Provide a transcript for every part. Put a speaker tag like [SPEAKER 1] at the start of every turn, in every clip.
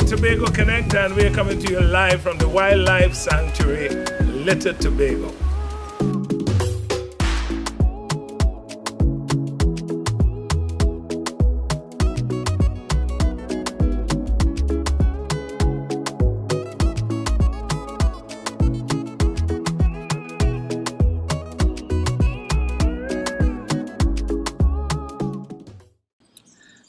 [SPEAKER 1] TobagoConnect, and we're coming to you live from the Wildlife Sanctuary, Little Tobago.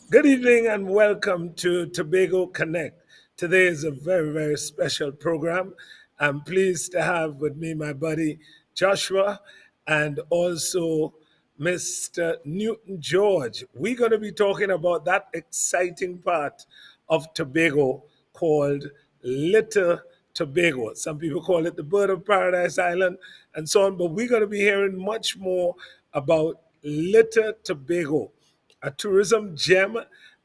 [SPEAKER 1] Good evening and welcome to Tobago Connect. Today is a very, very special program. I'm pleased to have with me my buddy Joshua and also Mr. Newton George. We're going to be talking about that exciting part of Tobago called Little Tobago. Some people call it the Bird of Paradise Island and so on, but we're going to be hearing much more about Little Tobago, a tourism gem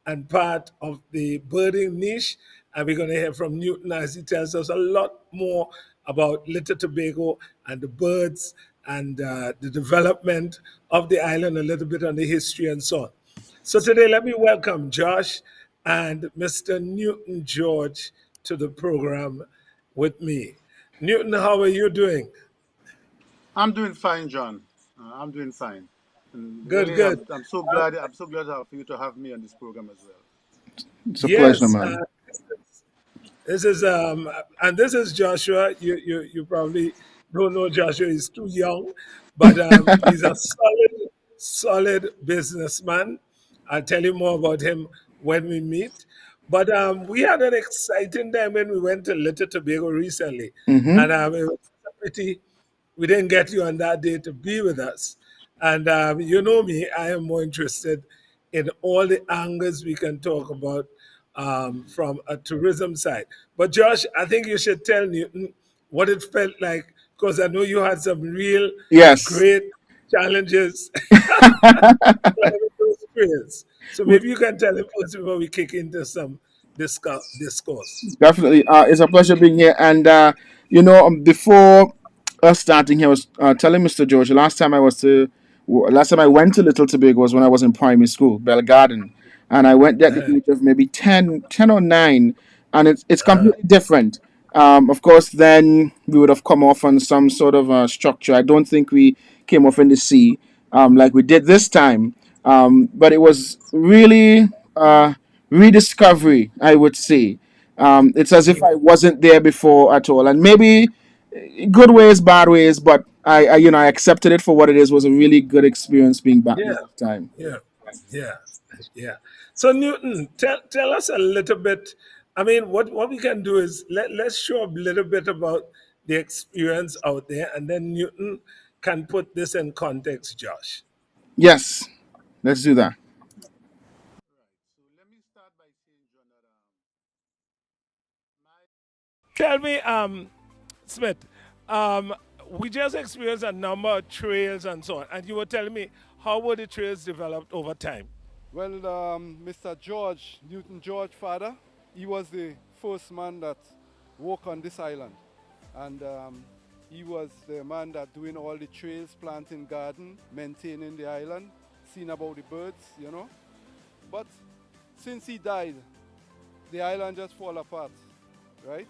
[SPEAKER 1] and part of the birding niche. And we're going to hear from Newton as he tells us a lot more about Little Tobago and the birds and the development of the island, a little bit on the history and so on. So today, let me welcome Josh and Mr. Newton George to the program with me. Newton, how are you doing?
[SPEAKER 2] I'm doing fine, John. I'm doing fine. And
[SPEAKER 1] Good,
[SPEAKER 2] really,
[SPEAKER 1] good.
[SPEAKER 2] I'm so glad. I'm so glad for you to have me on this program as well.
[SPEAKER 3] It's a pleasure,
[SPEAKER 1] Yes,
[SPEAKER 3] man.
[SPEAKER 1] this is and this is Joshua. You probably don't know Joshua. He's too young, but he's a solid businessman. I'll tell you more about him when we meet. But we had an exciting time when we went to Little Tobago recently,
[SPEAKER 3] Mm-hmm.
[SPEAKER 1] and it was a pity we didn't get you on that day to be with us. And you know me, I am more interested in all the angles we can talk about from a tourism side. But Josh, I think you should tell Newton what it felt like, because I know you had some real
[SPEAKER 3] Yes.
[SPEAKER 1] great challenges experience. So
[SPEAKER 3] We
[SPEAKER 1] maybe you can tell him first before we kick into some discourse.
[SPEAKER 3] definitely. It's a pleasure being here. And before us starting here, I was telling Mr. George last time I went to Little Tobago was when I was in primary school, Bell Garden, and I went there at the age of maybe 10 or 9, and it's completely different. Of course, then we would have come off on some sort of structure. I don't think we came off in the sea like we did this time, but it was really rediscovery, I would say. It's as if I wasn't there before at all, and maybe good ways, bad ways, but I accepted it for what it is. Was a really good experience being back
[SPEAKER 1] Yeah,
[SPEAKER 3] there this time.
[SPEAKER 1] yeah, yeah, yeah. So Newton, tell us a little bit. I mean, what we can do is let's show a little bit about the experience out there, and then Newton can put this in context, Josh.
[SPEAKER 3] Yes, let's do that.
[SPEAKER 2] So let me start by saying, John, that my
[SPEAKER 1] Tell me, Smith, um, we just experienced a number of trails and so on, and you were telling me how were the trails developed over time.
[SPEAKER 2] well, Mr. George Newton George, father, he was the first man that walked on this island, and he was the man that doing all the trails, planting garden, maintaining the island, seeing about the birds, you know. But since he died, the island just fall apart, right?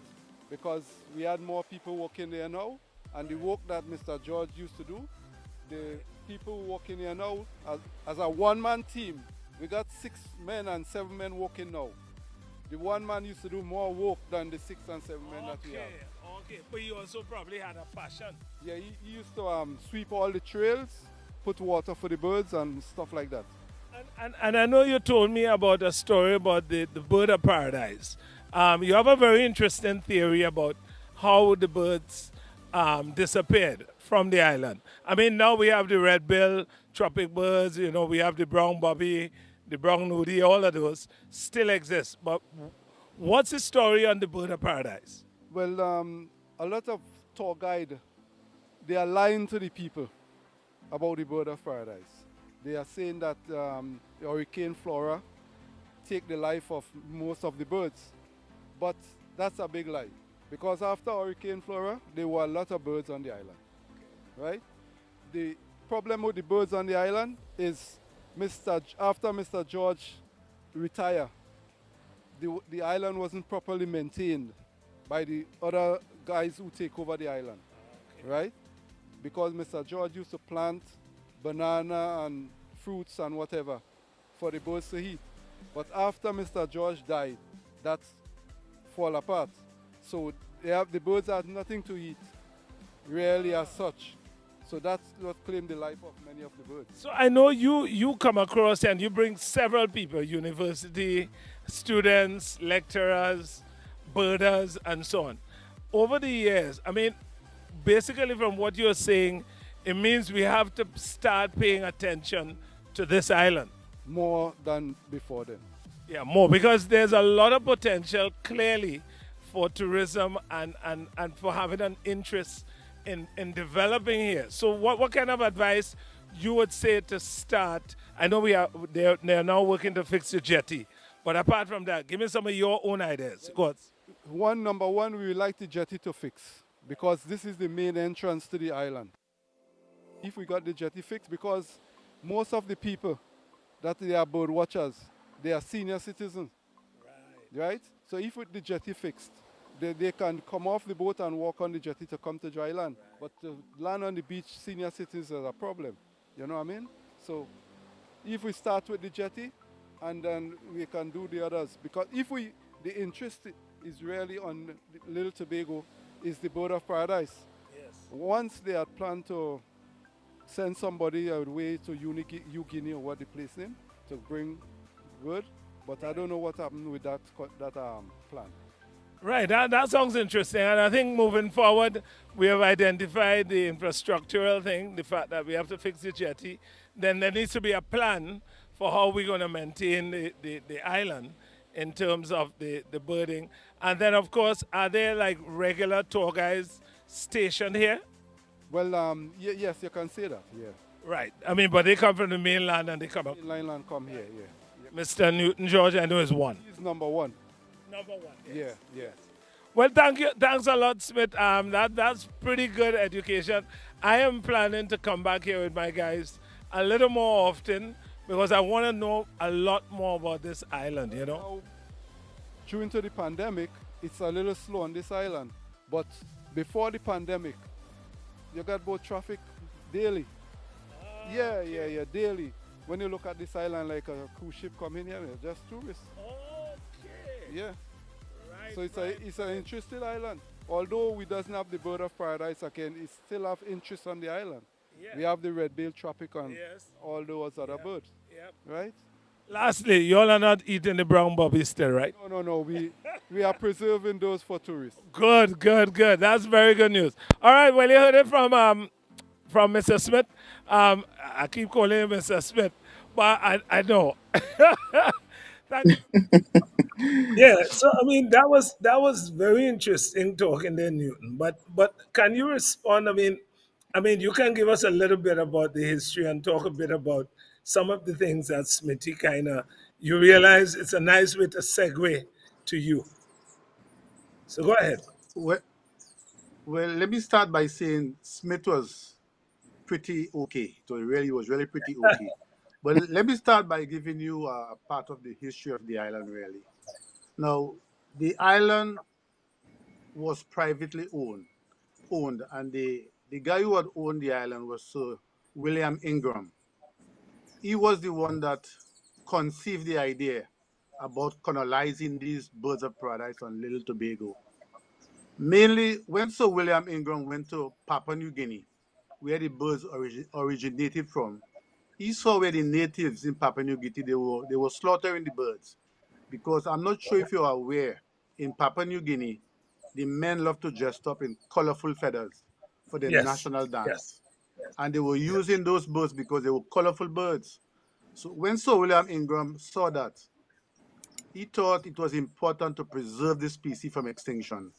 [SPEAKER 2] Because we had more people working there now, and the work that Mr. George used to do, the people working here now, as a one-man team, we got 6 men and 7 men working now. The one man used to do more work than the 6 and 7 men that we have.
[SPEAKER 1] Okay. But you also probably had a passion.
[SPEAKER 2] Yeah, he used to sweep all the trails, put water for the birds and stuff like that.
[SPEAKER 1] And I know you told me about a story about the bird of paradise. You have a very interesting theory about how the birds disappeared from the island. I mean, now we have the red bill, tropic birds, we have the brown bobby, the brown nudie, all of those still exist. But what's the story on the bird of paradise?
[SPEAKER 2] Well, a lot of tour guide, they are lying to the people about the bird of paradise. They are saying that the hurricane flora take the life of most of the birds. But that's a big lie. Because after Hurricane Flora, there were a lot of birds on the island, right? The problem with the birds on the island is after Mr. George retired, the island wasn't properly maintained by the other guys who take over the island, right? Because Mr. George used to plant banana and fruits and whatever for the birds to eat. But after Mr. George died, that's fall apart. So the birds had nothing to eat, really as such. So that's what claimed the life of many of the birds.
[SPEAKER 1] So I know you come across and you bring several people, university students, lecturers, birders, and so on. Over the years, I mean, basically from what you're saying, it means we have to start paying attention to this island.
[SPEAKER 2] More than before then.
[SPEAKER 1] Yeah, more because there's a lot of potential clearly for tourism and for having an interest in developing here. So what kind of advice you would say to start? I know they're now working to fix the jetty, but apart from that, give me some of your own ideas. Go on.
[SPEAKER 2] Number one, we would like the jetty to fix because this is the main entrance to the island. If we got the jetty fixed, because most of the people that they are bird watchers, they are senior citizens, right? So if with the jetty fixed, they can come off the boat and walk on the jetty to come to dry land. But to land on the beach, senior citizens is a problem. You know what I mean? So if we start with the jetty, and then we can do the others. Because the interest is really on Little Tobago, is the bird of paradise.
[SPEAKER 1] Yes.
[SPEAKER 2] Once they had planned to send somebody away to New Guinea or what the place name to bring bird, but I don't know what happened with that plan.
[SPEAKER 1] Right, that sounds interesting. And I think moving forward, we have identified the infrastructural thing, the fact that we have to fix the jetty. Then there needs to be a plan for how we're going to maintain the island in terms of the birding. And then, of course, are there like regular tour guides stationed here?
[SPEAKER 2] Well, yes, you can say that, yeah.
[SPEAKER 1] Right. I mean, but they come from the mainland and they come up.
[SPEAKER 2] Mainland come here, yeah.
[SPEAKER 1] Mr. Newton George, I know, is one.
[SPEAKER 2] He's number one.
[SPEAKER 1] Number one.
[SPEAKER 2] Yes. Yeah.
[SPEAKER 1] Well, thank you. Thanks a lot, Smith. That's pretty good education. I am planning to come back here with my guys a little more often because I want to know a lot more about this island, you know?
[SPEAKER 2] Now, due to the pandemic, it's a little slow on this island. But before the pandemic, you got boat traffic daily. Yeah, daily. When you look at this island like a cruise ship coming here, it's just tourists.
[SPEAKER 1] Okay.
[SPEAKER 2] Yeah.
[SPEAKER 1] Right.
[SPEAKER 2] So it's an interesting island. Although we doesn't have the bird of paradise again, it still have interest on the island.
[SPEAKER 1] Yeah.
[SPEAKER 2] We have the red-billed tropic and
[SPEAKER 1] Yes.
[SPEAKER 2] all those other birds,
[SPEAKER 1] Yep.
[SPEAKER 2] right?
[SPEAKER 1] Lastly, you all are not eating the brown bobby still, right?
[SPEAKER 2] No. We are preserving those for tourists.
[SPEAKER 1] Good. That's very good news. All right, well, you heard it from Mr. Smith. I keep calling him Mr. Smith, but I know. Thank Yeah, so I mean that was very interesting talking there, Newton. But can you respond? I mean you can give us a little bit about the history and talk a bit about some of the things that Smithy kind of you realize it's a nice way to segue to you. So go ahead.
[SPEAKER 4] Well, well, let me start by saying Smith was pretty okay. So it really was really pretty okay. But let me start by giving you a part of the history of the island, really. Now, the island was privately owned, and the guy who had owned the island was Sir William Ingram. He was the one that conceived the idea about colonizing these birds of paradise on Little Tobago. Mainly when Sir William Ingram went to Papua New Guinea, where the birds originated from, he saw where the natives in Papua New Guinea they were slaughtering the birds. Because I'm not sure if you're aware, in Papua New Guinea, the men love to dress up in colorful feathers for the
[SPEAKER 1] Yes.
[SPEAKER 4] national
[SPEAKER 1] Yes.
[SPEAKER 4] dance. And they were using those birds because they were colorful birds. So when Sir William Ingram saw that, he thought it was important to preserve the species from extinction.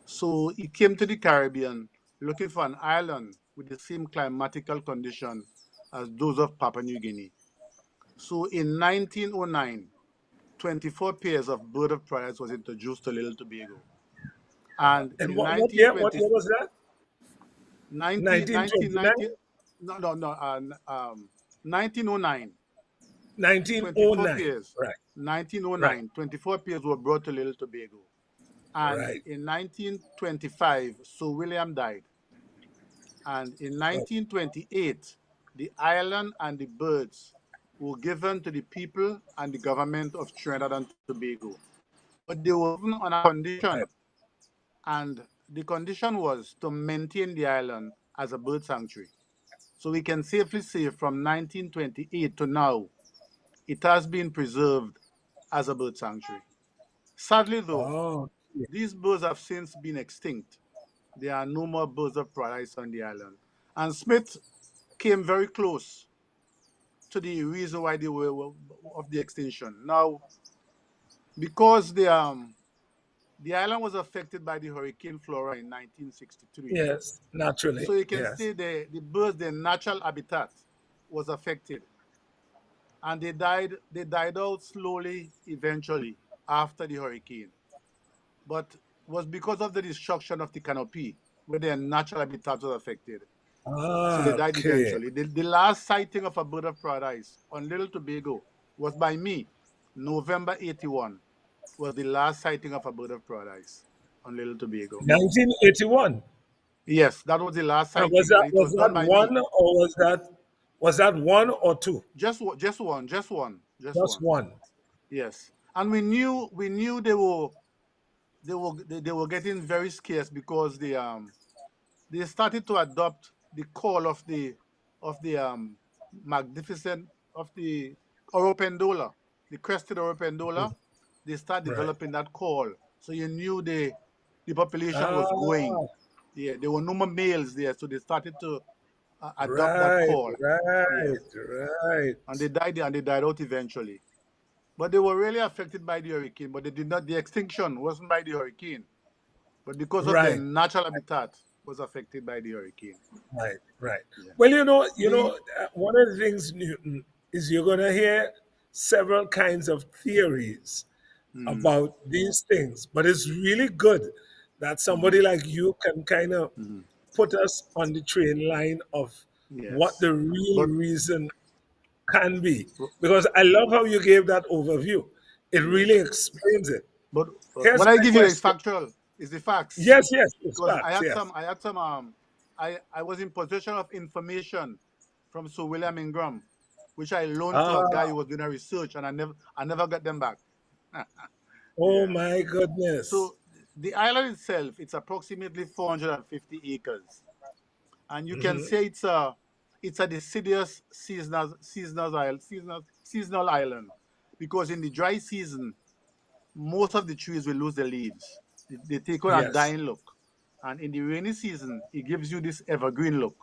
[SPEAKER 4] So he came to the Caribbean looking for an island with the same climatical condition as those of Papua New Guinea. So in 1909, 24 pairs of bird of paradise was introduced to Little Tobago. And
[SPEAKER 1] And
[SPEAKER 4] in
[SPEAKER 1] what
[SPEAKER 4] 1920,
[SPEAKER 1] year was that?
[SPEAKER 4] 19, 19,
[SPEAKER 1] 1929?
[SPEAKER 4] 19 no, no, no, 1909, 24
[SPEAKER 1] 1909.
[SPEAKER 4] pairs.
[SPEAKER 1] Right, right,
[SPEAKER 4] 1909, 24 pairs were brought to Little Tobago. And
[SPEAKER 1] right.
[SPEAKER 4] in 1925, Sir William died. And in
[SPEAKER 1] Oh,
[SPEAKER 4] 1928, the island and the birds were given to the people and the government of Trinidad and Tobago. But they were given on a condition,
[SPEAKER 1] right.
[SPEAKER 4] and the condition was to maintain the island as a bird sanctuary. So we can safely say from 1928 to now, it has been preserved as a bird sanctuary. Sadly, though,
[SPEAKER 1] Oh, yeah.
[SPEAKER 4] these birds have since been extinct. There are no more birds of paradise on the island. And Smith came very close to the reason why they were of the extinction. Now, because the island was affected by the Hurricane Flora in 1963,
[SPEAKER 1] Yes, naturally.
[SPEAKER 4] so you can
[SPEAKER 1] Yes.
[SPEAKER 4] say the birds, their natural habitat was affected, and they died. They died out slowly, eventually after the hurricane. But was because of the destruction of the canopy, where their natural habitat was affected. So they
[SPEAKER 1] Ah,
[SPEAKER 4] died
[SPEAKER 1] okay.
[SPEAKER 4] eventually. The last sighting of a bird of paradise on Little Tobago was by me. November 81 was the last sighting of a bird of paradise on Little Tobago.
[SPEAKER 1] 1981.
[SPEAKER 4] Yes, that was the last
[SPEAKER 1] And was
[SPEAKER 4] sighting,
[SPEAKER 1] that
[SPEAKER 4] and it
[SPEAKER 1] was
[SPEAKER 4] was
[SPEAKER 1] that
[SPEAKER 4] done by me.
[SPEAKER 1] one or was that one or two?
[SPEAKER 4] Just one, just one, just
[SPEAKER 1] Just
[SPEAKER 4] one.
[SPEAKER 1] one.
[SPEAKER 4] Yes, and we knew they were getting very scarce because they started to adopt the call of the magnificent of the Oropendola, the crested Oropendola. They start
[SPEAKER 1] Right.
[SPEAKER 4] developing that call, so you knew the population was going.
[SPEAKER 1] Ah,
[SPEAKER 4] Yeah, there were no more males there, so they started to adopt that
[SPEAKER 1] right,
[SPEAKER 4] call.
[SPEAKER 1] right,
[SPEAKER 4] Yes, and
[SPEAKER 1] right,
[SPEAKER 4] they died out eventually. But they were really affected by the hurricane, but they did not. The extinction wasn't by the hurricane, but because of their
[SPEAKER 1] right,
[SPEAKER 4] natural habitat was affected by the hurricane.
[SPEAKER 1] right, right.
[SPEAKER 4] Yeah.
[SPEAKER 1] Well,
[SPEAKER 4] The
[SPEAKER 1] one of the things, Newton, is you're going to hear several kinds of theories
[SPEAKER 4] mm,
[SPEAKER 1] about these things, but it's really good that somebody like you can kind of put us on the train line of what
[SPEAKER 4] yes,
[SPEAKER 1] the real
[SPEAKER 4] but
[SPEAKER 1] reason can be. Because I love how you gave that overview. It really
[SPEAKER 4] yes,
[SPEAKER 1] explains it.
[SPEAKER 4] but
[SPEAKER 1] Here's
[SPEAKER 4] what I
[SPEAKER 1] my
[SPEAKER 4] give you is
[SPEAKER 1] question.
[SPEAKER 4] factual, is the facts.
[SPEAKER 1] Yes, yes, it's
[SPEAKER 4] Because
[SPEAKER 1] facts. Yes.
[SPEAKER 4] I was in possession of information from Sir William Ingram, which I loaned to a
[SPEAKER 1] Ah,
[SPEAKER 4] guy who was doing a research, and I never got them back.
[SPEAKER 1] oh
[SPEAKER 4] Yeah.
[SPEAKER 1] my goodness.
[SPEAKER 4] So the island itself, it's approximately 450 acres, and you can
[SPEAKER 1] Hmm.
[SPEAKER 4] say it's a deciduous seasonal island, because in the dry season most of the trees will lose their leaves. They take on a
[SPEAKER 1] Yes,
[SPEAKER 4] dying look, and in the rainy season it gives you this evergreen look.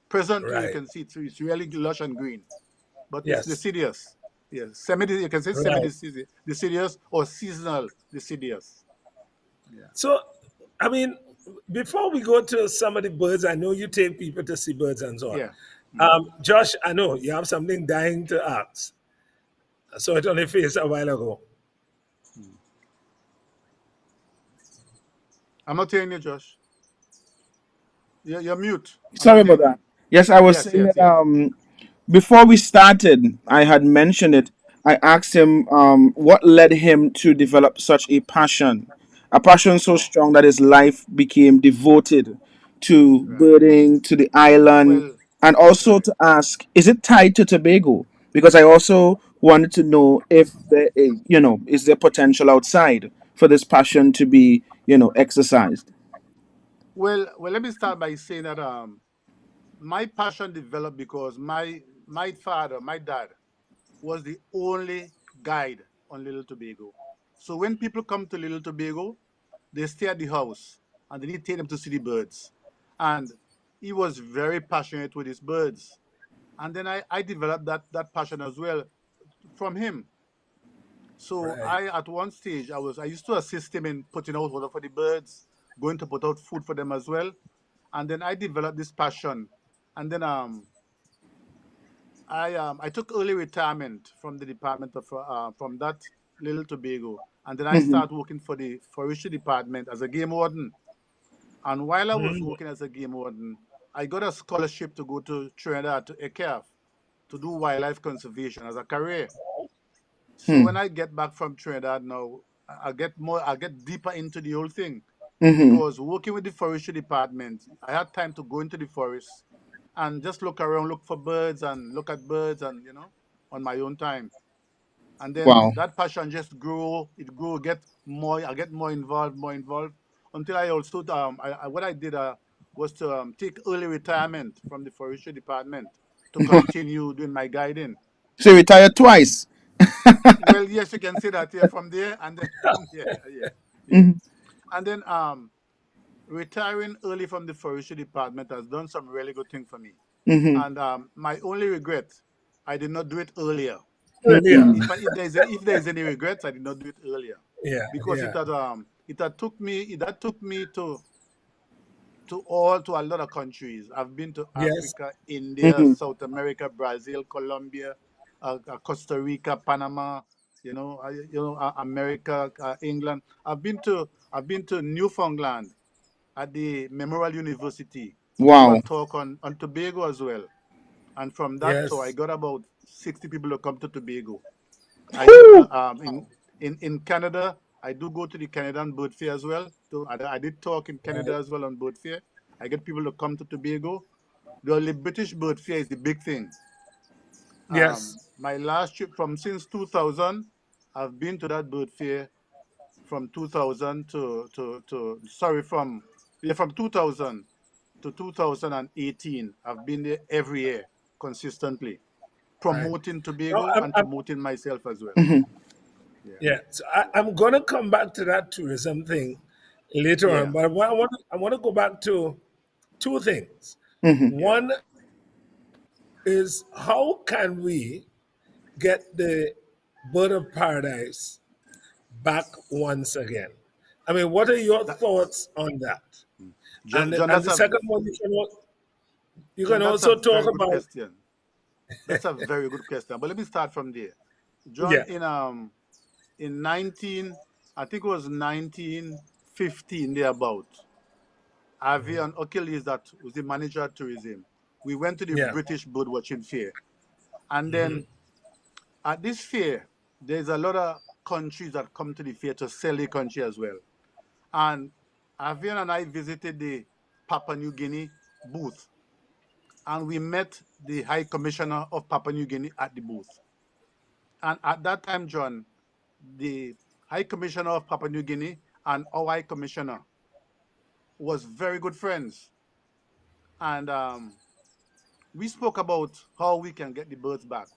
[SPEAKER 4] Presently you
[SPEAKER 1] right.
[SPEAKER 4] can see it's really lush and green, but it's
[SPEAKER 1] Yes,
[SPEAKER 4] deciduous. Yes, you can say semi
[SPEAKER 1] right.
[SPEAKER 4] deciduous or seasonal deciduous. Yeah.
[SPEAKER 1] So, I mean, before we go to some of the birds, I know you take people to see birds and so on.
[SPEAKER 4] Yeah. Mm.
[SPEAKER 1] Josh, I know you have something dying to ask. I saw it on your face a while ago.
[SPEAKER 4] I'm not hearing you, Josh. You're mute. I'm
[SPEAKER 3] Sorry
[SPEAKER 4] not
[SPEAKER 3] about
[SPEAKER 4] hearing you.
[SPEAKER 3] that. Yes, I was
[SPEAKER 4] Yes,
[SPEAKER 3] saying
[SPEAKER 4] yes,
[SPEAKER 3] that
[SPEAKER 4] yes.
[SPEAKER 3] before we started, I had mentioned it. I asked him what led him to develop such a passion so
[SPEAKER 4] Oh,
[SPEAKER 3] strong that his life became devoted to
[SPEAKER 4] right.
[SPEAKER 3] birding, to the island,
[SPEAKER 4] Well,
[SPEAKER 3] and also
[SPEAKER 4] right.
[SPEAKER 3] to ask, is it tied to Tobago? Because I also wanted to know if there is, is there potential outside for this passion to be, exercised.
[SPEAKER 4] Well, let me start by saying that my passion developed because my father, my dad, was the only guide on Little Tobago. So when people come to Little Tobago, they stay at the house and they need to take them to see the birds. And he was very passionate with his birds. And then I developed that passion as well from him. So
[SPEAKER 1] Right.
[SPEAKER 4] at one stage I used to assist him in putting out water for the birds, going to put out food for them as well. And then I developed this passion. And then I took early retirement from the department of from that Little Tobago, and then I
[SPEAKER 3] Hmm.
[SPEAKER 4] started working for the forestry department as a game warden. And while I was
[SPEAKER 1] Mm,
[SPEAKER 4] working as a game warden, I got a scholarship to go to Trinidad to ECAF. to do wildlife conservation as a career. So when
[SPEAKER 3] Hmm.
[SPEAKER 4] I get back from Trinidad now, I get deeper into the whole thing,
[SPEAKER 3] Mm-hmm.
[SPEAKER 4] because working with the forestry department, I had time to go into the forest and just look around, look for birds and look at birds, and on my own time. And then
[SPEAKER 3] Wow.
[SPEAKER 4] that passion just grew. It grew. I get more involved, until I also what I did was to take early retirement from the forestry department to continue doing my guiding.
[SPEAKER 3] So you retired twice.
[SPEAKER 4] Well, yes, you can say that, yeah, from there, and then yeah, yeah, yeah.
[SPEAKER 3] Mm-hmm.
[SPEAKER 4] And then retiring early from the forestry department has done some really good thing for me.
[SPEAKER 3] Mm-hmm.
[SPEAKER 4] And my only regret, I did not do it earlier.
[SPEAKER 1] Earlier.
[SPEAKER 4] If there is any regrets, I did not do it earlier,
[SPEAKER 1] Yeah,
[SPEAKER 4] because
[SPEAKER 1] yeah.
[SPEAKER 4] it had took me to a lot of countries. I've been to
[SPEAKER 1] Yes,
[SPEAKER 4] Africa, India,
[SPEAKER 3] Mm-hmm.
[SPEAKER 4] South America, Brazil, Colombia, Costa Rica, Panama, America, England. I've been to Newfoundland at the Memorial University to do a
[SPEAKER 3] Wow.
[SPEAKER 4] talk on Tobago as well. And from that tour, I
[SPEAKER 1] yes,
[SPEAKER 4] got about 60 people to come to Tobago. I do
[SPEAKER 3] Whew.
[SPEAKER 4] in Canada. I do go to the Canadian Bird Fair as well. I did talk in Canada
[SPEAKER 1] right.
[SPEAKER 4] as well on Bird Fair. I get people to come to Tobago. The British Bird Fair is the big thing.
[SPEAKER 1] Yes,
[SPEAKER 4] My last trip from since 2000, I've been to that bird fair from 2000 to sorry from 2000 to 2018. I've been there every year consistently,
[SPEAKER 1] right.
[SPEAKER 4] promoting
[SPEAKER 1] No,
[SPEAKER 4] Tobago and promoting myself as well.
[SPEAKER 3] Mm-hmm.
[SPEAKER 4] Yeah,
[SPEAKER 1] yeah. So I'm going to come back to that tourism thing later
[SPEAKER 4] yeah.
[SPEAKER 1] on, but I want to go back to two things.
[SPEAKER 3] Mm-hmm.
[SPEAKER 4] Yeah.
[SPEAKER 1] One is how can we get the bird of paradise back once again? I mean, what are your
[SPEAKER 4] That,
[SPEAKER 1] thoughts on that?
[SPEAKER 4] John, John,
[SPEAKER 1] And the second one, you can
[SPEAKER 4] John, that's a
[SPEAKER 1] also talk
[SPEAKER 4] very good
[SPEAKER 1] about,
[SPEAKER 4] question. That's a very good question. But let me start from there. John,
[SPEAKER 1] yeah,
[SPEAKER 4] in 19, I think it was 1915 thereabout. Avian Achilles, that was the manager of tourism. We went to the
[SPEAKER 1] yeah,
[SPEAKER 4] British bird watching fair, and then at this fair, there's a lot of countries that come to the fair to sell the country as well. And Avian and I visited the Papua New Guinea booth, and we met the High Commissioner of Papua New Guinea at the booth. And at that time, John, the High Commissioner of Papua New Guinea and our High Commissioner was very good friends. And we spoke about how we can get the birds back.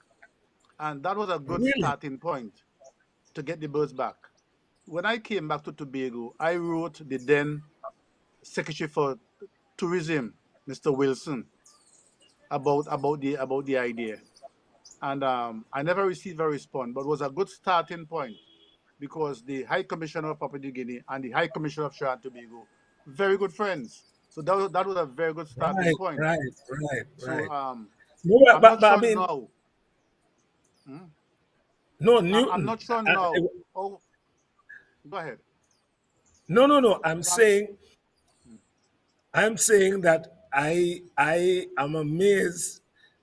[SPEAKER 4] And that was a good
[SPEAKER 1] really,
[SPEAKER 4] starting point to get the birds back. When I came back to Tobago, I wrote the then Secretary for Tourism, Mr. Wilson, about the idea. And I never received a response, but it was a good starting point, because the High Commissioner of Papua New Guinea and the High Commissioner of Trinidad and Tobago, very good friends. So that was a very good starting
[SPEAKER 1] right,
[SPEAKER 4] point.
[SPEAKER 1] right, right,
[SPEAKER 4] So
[SPEAKER 1] right. No,
[SPEAKER 4] I'm not
[SPEAKER 1] but I
[SPEAKER 4] sure
[SPEAKER 1] mean,
[SPEAKER 4] now. Hmm?
[SPEAKER 1] no,
[SPEAKER 4] I'm
[SPEAKER 1] Newton.
[SPEAKER 4] not sure now. Oh, go ahead.
[SPEAKER 1] No, no, no. I'm
[SPEAKER 4] No, I'm,
[SPEAKER 1] saying, I'm saying that I am amazed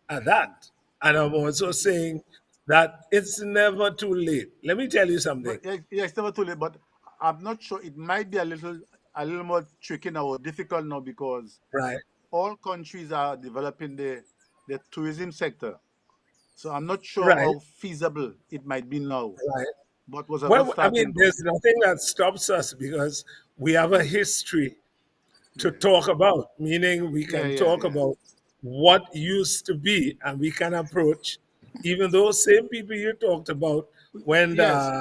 [SPEAKER 1] at that, and I'm also saying that it's never too late. Let me tell you
[SPEAKER 4] but
[SPEAKER 1] something,
[SPEAKER 4] yeah, yeah, it's never too late. But I'm not sure. It might be a little more tricky now or difficult now, because
[SPEAKER 1] right?
[SPEAKER 4] all countries are developing the tourism sector. So I'm not sure
[SPEAKER 1] Right,
[SPEAKER 4] how feasible it might be now,
[SPEAKER 1] right.
[SPEAKER 4] but was a good
[SPEAKER 1] Well, I mean,
[SPEAKER 4] starting point.
[SPEAKER 1] there's nothing that stops us because we have a history to
[SPEAKER 4] Yeah,
[SPEAKER 1] talk about, meaning we
[SPEAKER 4] yeah,
[SPEAKER 1] can
[SPEAKER 4] yeah,
[SPEAKER 1] talk
[SPEAKER 4] yeah.
[SPEAKER 1] about what used to be and we can approach even those same people you talked about when
[SPEAKER 4] Yes,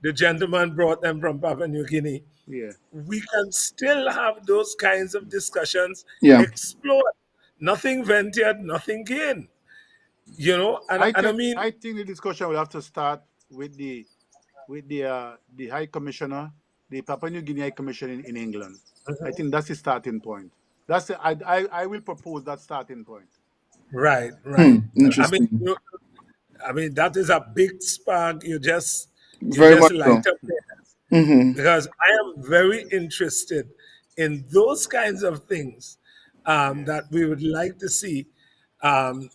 [SPEAKER 1] the gentleman brought them from Papua New Guinea.
[SPEAKER 4] yeah.
[SPEAKER 1] We can still have those kinds of discussions,
[SPEAKER 3] Yeah.
[SPEAKER 1] explore. Nothing ventured, nothing gained. You know,
[SPEAKER 4] I
[SPEAKER 1] and I
[SPEAKER 4] think
[SPEAKER 1] mean,
[SPEAKER 4] I think the discussion will have to start with the High Commissioner, the Papua New Guinea High Commissioner in England. I think that's the starting point. I will propose that starting point.
[SPEAKER 1] right, right.
[SPEAKER 3] Hmm.
[SPEAKER 1] I mean,
[SPEAKER 3] Interesting.
[SPEAKER 1] I mean that is a big spark. You
[SPEAKER 3] Very
[SPEAKER 1] just
[SPEAKER 3] much so.
[SPEAKER 1] light up there
[SPEAKER 3] Mm-hmm.
[SPEAKER 1] because I am very interested in those kinds of things
[SPEAKER 4] Yeah,
[SPEAKER 1] that we would like to see. Um,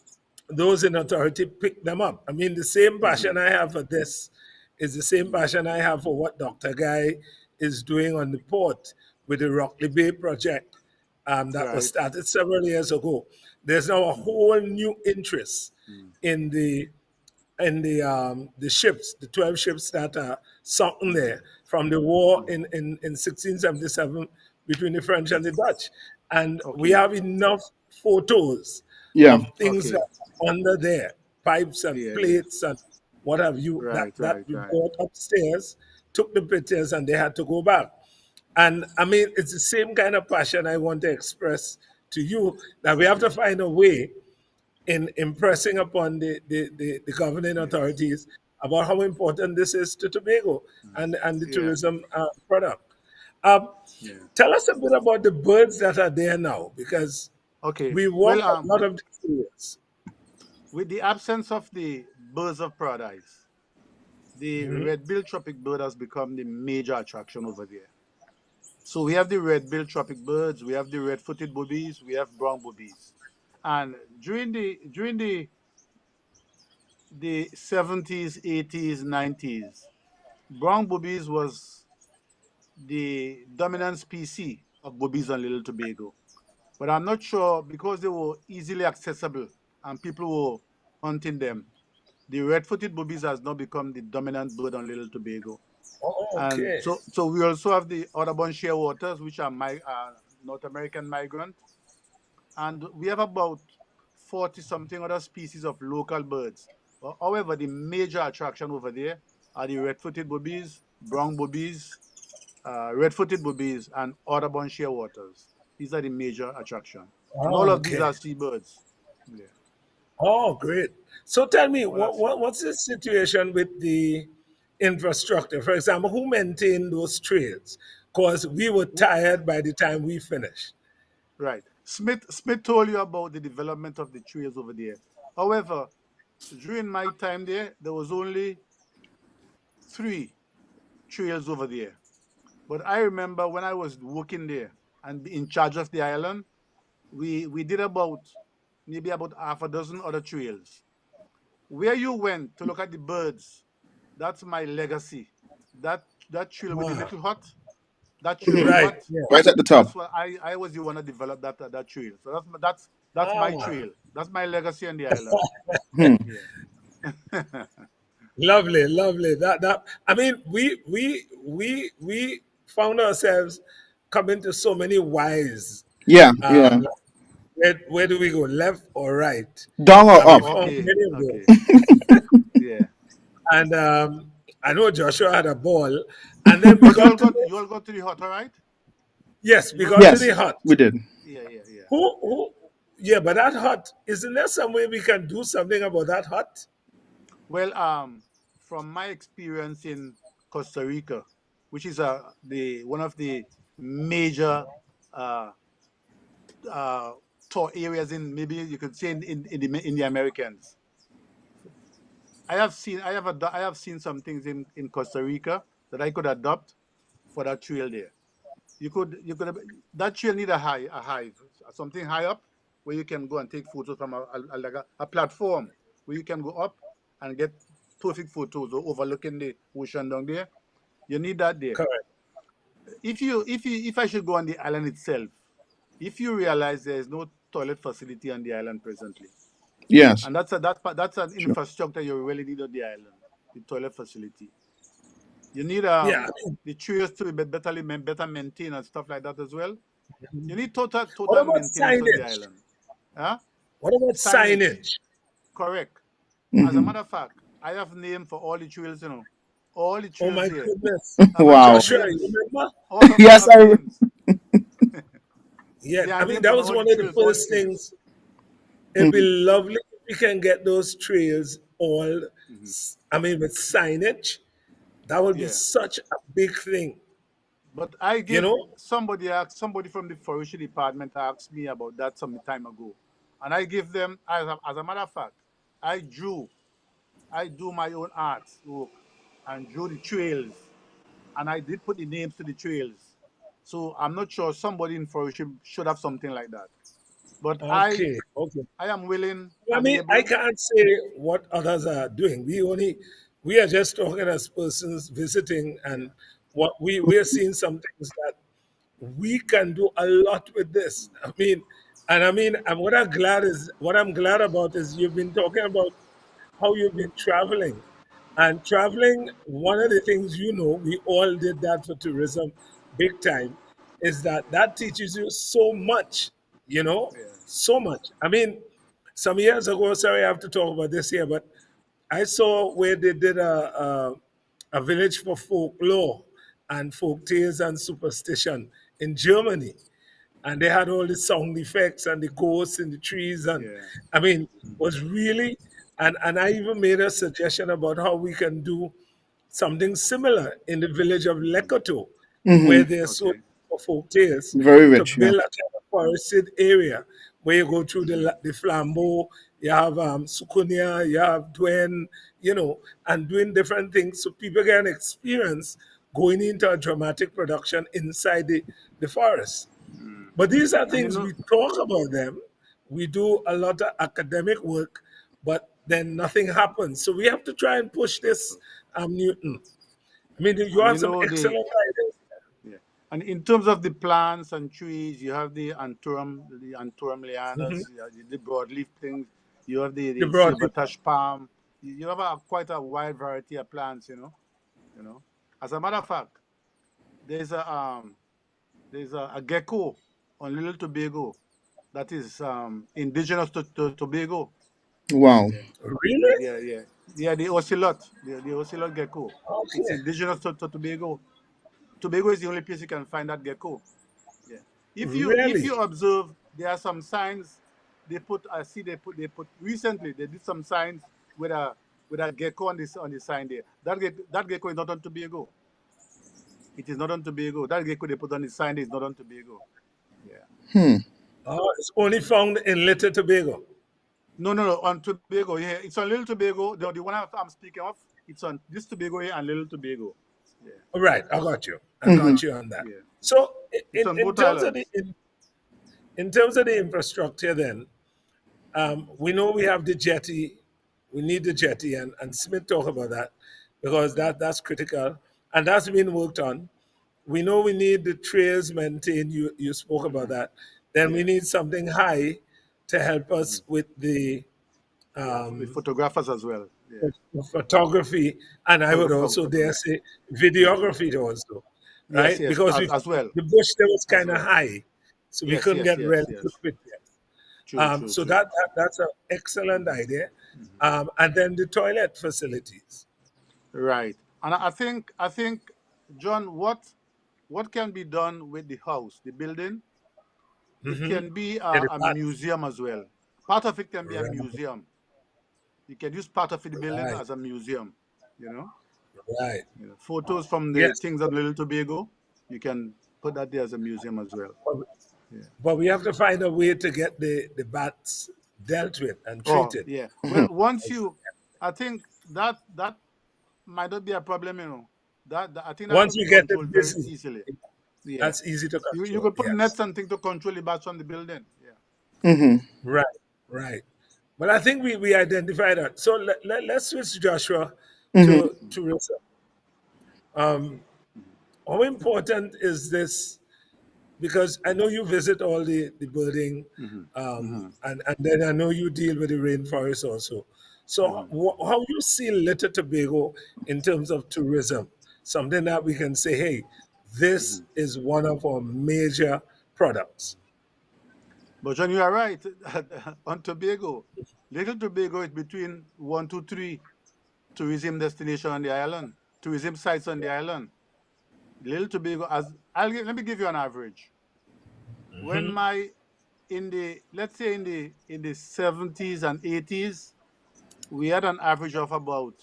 [SPEAKER 1] those in authority pick them up. I mean, the same passion I have for this is the same passion I have for what Dr. Guy is doing on the port with the Rockley Bay project that was
[SPEAKER 4] Right.
[SPEAKER 1] started several years ago. There's now a whole new interest in the ships, the 12 ships that are sunken there from the war in 1677 between the French and the Dutch. And we
[SPEAKER 4] Okay.
[SPEAKER 1] have enough photos
[SPEAKER 3] Yeah.
[SPEAKER 1] of things
[SPEAKER 4] Okay.
[SPEAKER 1] that are under there, pipes and
[SPEAKER 4] Yeah. Yeah.
[SPEAKER 1] plates and what have you,
[SPEAKER 4] Right.
[SPEAKER 1] that
[SPEAKER 4] Right.
[SPEAKER 1] we
[SPEAKER 4] Right.
[SPEAKER 1] brought upstairs, took the pictures, and they had to go back. And I mean, it's the same kind of passion I want to express to you, that we have to find a way in impressing upon the governing authorities about how important this is to Tobago and the
[SPEAKER 4] Yeah.
[SPEAKER 1] tourism product. Um,
[SPEAKER 4] Yeah.
[SPEAKER 1] Tell us a bit about the birds that are there now, because
[SPEAKER 4] Okay.
[SPEAKER 1] we
[SPEAKER 4] Well,
[SPEAKER 1] walk a lot of these areas.
[SPEAKER 4] with the absence of the birds of paradise, the red-billed tropic bird has become the major attraction over there. So we have the red-billed tropic birds, we have the red-footed boobies, we have brown boobies, and during the 70s, 80s, 90s, brown boobies was the dominant species of boobies on Little Tobago. But I'm not sure because they were easily accessible and people were hunting them. The red-footed boobies has now become the dominant bird on Little Tobago.
[SPEAKER 1] Oh,
[SPEAKER 4] And
[SPEAKER 1] okay.
[SPEAKER 4] so we also have the Audubon shearwaters, which are North American migrant, and we have about 40 something other species of local birds. However, the major attraction over there are the red-footed boobies, brown boobies, red-footed boobies, and Audubon shearwaters. These are the major attraction, and all
[SPEAKER 1] Oh,
[SPEAKER 4] of these
[SPEAKER 1] okay.
[SPEAKER 4] are seabirds. Yeah.
[SPEAKER 1] Oh, great. So tell me,
[SPEAKER 4] All are seabirds.
[SPEAKER 1] what's the situation with the infrastructure? For example, who maintained those trails? Because we were tired by the time we finished.
[SPEAKER 4] Right. Smith told you about the development of the trails over there. However, during my time there was only three trails over there. But I remember when I was working there and in charge of the island, we did about maybe about half a dozen other trails. Where you went to look at the birds, that's my legacy. That trail with the
[SPEAKER 1] Ah,
[SPEAKER 4] little hut, that trail with the
[SPEAKER 1] right.
[SPEAKER 4] hut,
[SPEAKER 1] Yeah.
[SPEAKER 3] Right at the top.
[SPEAKER 4] that's what I was the one that developed that trail. So that's my
[SPEAKER 1] Ah,
[SPEAKER 4] trail. That's my legacy on the island.
[SPEAKER 3] Hmm.
[SPEAKER 4] Yeah.
[SPEAKER 1] lovely, lovely. That I mean, we found ourselves coming to so many whys.
[SPEAKER 3] Yeah. Yeah.
[SPEAKER 1] Um, where do we go, left or right?
[SPEAKER 3] Down or
[SPEAKER 1] And we
[SPEAKER 3] up.
[SPEAKER 1] found
[SPEAKER 4] Okay.
[SPEAKER 1] many of
[SPEAKER 4] Okay.
[SPEAKER 1] those.
[SPEAKER 4] Yeah.
[SPEAKER 1] And I know Joshua had a ball, and then we
[SPEAKER 4] But
[SPEAKER 1] got to
[SPEAKER 4] you all
[SPEAKER 1] this.
[SPEAKER 4] got to the hut, all right?
[SPEAKER 1] Yes,
[SPEAKER 4] You
[SPEAKER 1] we
[SPEAKER 4] all
[SPEAKER 1] got
[SPEAKER 4] got
[SPEAKER 1] to
[SPEAKER 4] to
[SPEAKER 3] Yes,
[SPEAKER 1] the
[SPEAKER 4] the hut.
[SPEAKER 1] hut.
[SPEAKER 3] we did.
[SPEAKER 4] Yeah, yeah, yeah.
[SPEAKER 1] Who? Yeah, but that hut, isn't there some way we can do something about that hut?
[SPEAKER 4] Well, from my experience in Costa Rica, which is the one of the major uh, uh, tour areas in maybe you could say in the Americans. I have seen some things in Costa Rica that I could adopt for that trail there. You could that trail need a hive, something high up where you can go and take photos from like a platform where you can go up and get perfect photos or overlooking the ocean down there. You need that there.
[SPEAKER 1] Correct.
[SPEAKER 4] If I should go on the island itself, if you realize there is no toilet facility on the island presently,
[SPEAKER 3] Yes.
[SPEAKER 4] and that's an
[SPEAKER 3] Sure.
[SPEAKER 4] infrastructure you really need on the island, the toilet facility. You need
[SPEAKER 1] Yeah. I mean,
[SPEAKER 4] the trails to be better maintained and stuff like that as well. You need
[SPEAKER 1] what
[SPEAKER 4] total
[SPEAKER 1] about
[SPEAKER 4] maintenance on the
[SPEAKER 1] signage?
[SPEAKER 4] island. Huh?
[SPEAKER 1] What about
[SPEAKER 4] Signage,
[SPEAKER 1] signage?
[SPEAKER 4] correct. As a
[SPEAKER 3] Hmm.
[SPEAKER 4] matter of fact, I have name for all the trails, all the
[SPEAKER 1] Oh
[SPEAKER 4] trails
[SPEAKER 1] my
[SPEAKER 4] there.
[SPEAKER 1] goodness.
[SPEAKER 4] I
[SPEAKER 3] Wow.
[SPEAKER 4] have
[SPEAKER 1] Joshua, you
[SPEAKER 4] names.
[SPEAKER 1] remember?
[SPEAKER 4] All of them
[SPEAKER 3] Yes,
[SPEAKER 4] have
[SPEAKER 3] I.
[SPEAKER 4] names.
[SPEAKER 1] Yeah.
[SPEAKER 4] There are
[SPEAKER 1] I mean,
[SPEAKER 4] names
[SPEAKER 1] that
[SPEAKER 4] on
[SPEAKER 1] was
[SPEAKER 4] all the
[SPEAKER 1] one of the
[SPEAKER 4] trails, all the
[SPEAKER 1] first
[SPEAKER 4] trails.
[SPEAKER 1] things. It'd be
[SPEAKER 3] Mhm.
[SPEAKER 1] lovely if we can get those trails all, I mean, with signage. That would be
[SPEAKER 4] Yeah.
[SPEAKER 1] such a big thing,
[SPEAKER 4] But I
[SPEAKER 1] you
[SPEAKER 4] give
[SPEAKER 1] know?
[SPEAKER 4] somebody from the forestry department asked me about that some time ago. And I give them as a matter of fact, I drew I do my own art work and drew the trails, and I did put the names to the trails. So I'm not sure somebody in forestry should have something like that. But
[SPEAKER 1] Okay, okay.
[SPEAKER 4] I am willing
[SPEAKER 1] I
[SPEAKER 4] and
[SPEAKER 1] mean, I
[SPEAKER 4] able.
[SPEAKER 1] can't say what others are doing. We are just talking as persons visiting, and
[SPEAKER 4] Yeah.
[SPEAKER 1] what we are seeing some things that we can do a lot with this. And what I'm glad about is you've been talking about how you've been traveling. And traveling, one of the things we all did that for tourism big time, is that teaches you so much,
[SPEAKER 4] Yeah.
[SPEAKER 1] so much. I mean, some years ago, sorry, I have to talk about this here, but I saw where they did a village for folklore and folk tales and superstition in Germany, and they had all the sound effects and the ghosts in the trees, and
[SPEAKER 4] Yeah.
[SPEAKER 1] I mean, was really, and I even made a suggestion about how we can do something similar in the village of Lekoto, where
[SPEAKER 3] Mm-hmm.
[SPEAKER 1] there's so
[SPEAKER 4] Okay.
[SPEAKER 1] for folk tales,
[SPEAKER 3] Very
[SPEAKER 1] to
[SPEAKER 3] rich, yeah.
[SPEAKER 1] build a kind of forested area where you go through the flambeau, you have Sukunia, you have Duen, and doing different things so people get an experience going into a dramatic production inside the forest. But these are
[SPEAKER 4] And you
[SPEAKER 1] things
[SPEAKER 4] know,
[SPEAKER 1] we talk about them. We do a lot of academic work, but then nothing happens. So we have to try and push this, Newton. I mean, you
[SPEAKER 4] and
[SPEAKER 1] have
[SPEAKER 4] you
[SPEAKER 1] some
[SPEAKER 4] know the
[SPEAKER 1] excellent ideas.
[SPEAKER 4] yeah. And in terms of the plants and trees, you have the anturum
[SPEAKER 1] Mhm.
[SPEAKER 4] lianas, the broadleaf things. You have
[SPEAKER 1] The
[SPEAKER 4] the
[SPEAKER 1] broad.
[SPEAKER 4] silvertush palm. You have quite a wide variety of plants. You know. As a matter of fact, there's a gecko on Little Tobago that is indigenous to Tobago.
[SPEAKER 3] Wow.
[SPEAKER 4] Yeah.
[SPEAKER 1] Really?
[SPEAKER 4] Yeah, the ocelot, the ocelot gecko. It's
[SPEAKER 1] Okay.
[SPEAKER 4] indigenous to Tobago. Tobago is the only place you can find that gecko. Yeah. If
[SPEAKER 1] Really?
[SPEAKER 4] you observe, there are some signs they put. I see they put recently. They did some signs with a gecko on the sign there. That gecko is not on Tobago. It is not on Tobago. That gecko they put on the sign there is not on Tobago. Yeah.
[SPEAKER 3] Hmm.
[SPEAKER 1] Oh, it's only found in Little Tobago.
[SPEAKER 4] No. On Tobago, yeah. It's on Little Tobago. The one I'm speaking of, it's on this Tobago here and Little Tobago. Yeah.
[SPEAKER 1] All right, I got you. I
[SPEAKER 3] Mm-hmm.
[SPEAKER 1] got you on that.
[SPEAKER 4] Yeah.
[SPEAKER 1] So,
[SPEAKER 4] It's on
[SPEAKER 1] in
[SPEAKER 4] both
[SPEAKER 1] terms of the
[SPEAKER 4] islands.
[SPEAKER 1] in terms of the infrastructure, then we know we have the jetty. We need the jetty, and Smith talked about that because that's critical, and that's been worked on. We know we need the trails maintained. You spoke about that. Then we
[SPEAKER 4] Yeah.
[SPEAKER 1] need something high to help us with the
[SPEAKER 4] Yeah. With
[SPEAKER 1] um,
[SPEAKER 4] photographers as well. Yeah.
[SPEAKER 1] photography, and I would also dare
[SPEAKER 4] Photography.
[SPEAKER 1] say
[SPEAKER 4] Yeah.
[SPEAKER 1] videography also,
[SPEAKER 4] Yes,
[SPEAKER 1] right?
[SPEAKER 4] yes,
[SPEAKER 1] Because
[SPEAKER 4] as well.
[SPEAKER 1] the bush there was
[SPEAKER 4] As
[SPEAKER 1] kind of
[SPEAKER 4] well.
[SPEAKER 1] high, so we
[SPEAKER 4] Yes,
[SPEAKER 1] couldn't
[SPEAKER 4] yes,
[SPEAKER 1] get
[SPEAKER 4] yes,
[SPEAKER 1] really good
[SPEAKER 4] yes.
[SPEAKER 1] pictures.
[SPEAKER 4] True,
[SPEAKER 1] So
[SPEAKER 4] true.
[SPEAKER 1] that's an excellent idea. And then the toilet facilities.
[SPEAKER 4] Right. And I think, John, what can be done with the house, the building? It
[SPEAKER 1] Hmm.
[SPEAKER 4] can be
[SPEAKER 1] Yeah, the
[SPEAKER 4] a
[SPEAKER 1] bath.
[SPEAKER 4] museum as well. Part of it can be a
[SPEAKER 1] Right,
[SPEAKER 4] museum. You can use part of the building
[SPEAKER 1] right,
[SPEAKER 4] as a museum. You know,
[SPEAKER 1] right.
[SPEAKER 4] photos from the
[SPEAKER 1] Yes,
[SPEAKER 4] things on Little Tobago. You can put that there as a museum as well.
[SPEAKER 1] but,
[SPEAKER 4] Yeah.
[SPEAKER 1] but we have to find a way to get the bats dealt with and
[SPEAKER 4] Oh,
[SPEAKER 1] treated.
[SPEAKER 4] yeah. Well, I think that might not be a problem. I think that
[SPEAKER 1] Once
[SPEAKER 4] could be
[SPEAKER 1] we get it
[SPEAKER 4] controlled very
[SPEAKER 1] busy,
[SPEAKER 4] easily. Yeah.
[SPEAKER 1] that's easy to
[SPEAKER 4] You
[SPEAKER 1] control.
[SPEAKER 4] could put
[SPEAKER 1] Yes.
[SPEAKER 4] nets and things to control the bats on the building. Yeah.
[SPEAKER 3] Mm-hmm.
[SPEAKER 1] Right, right. But I think we identified that. So let's switch, Joshua,
[SPEAKER 3] Mm-hmm.
[SPEAKER 1] to tourism. Um, how important is this? Because I know you visit all the building, and then I know you deal with the rainforest also. So how you see Little Tobago in terms of tourism? Something that we can say, hey, this is one of our major products.
[SPEAKER 4] But John, you are right. On Tobago, Little Tobago is between 1 to 3 tourism destination on the island, tourism sites on the island. Little Tobago, let me give you an average. When my in the let's say in the 70s and 80s, we had an average of about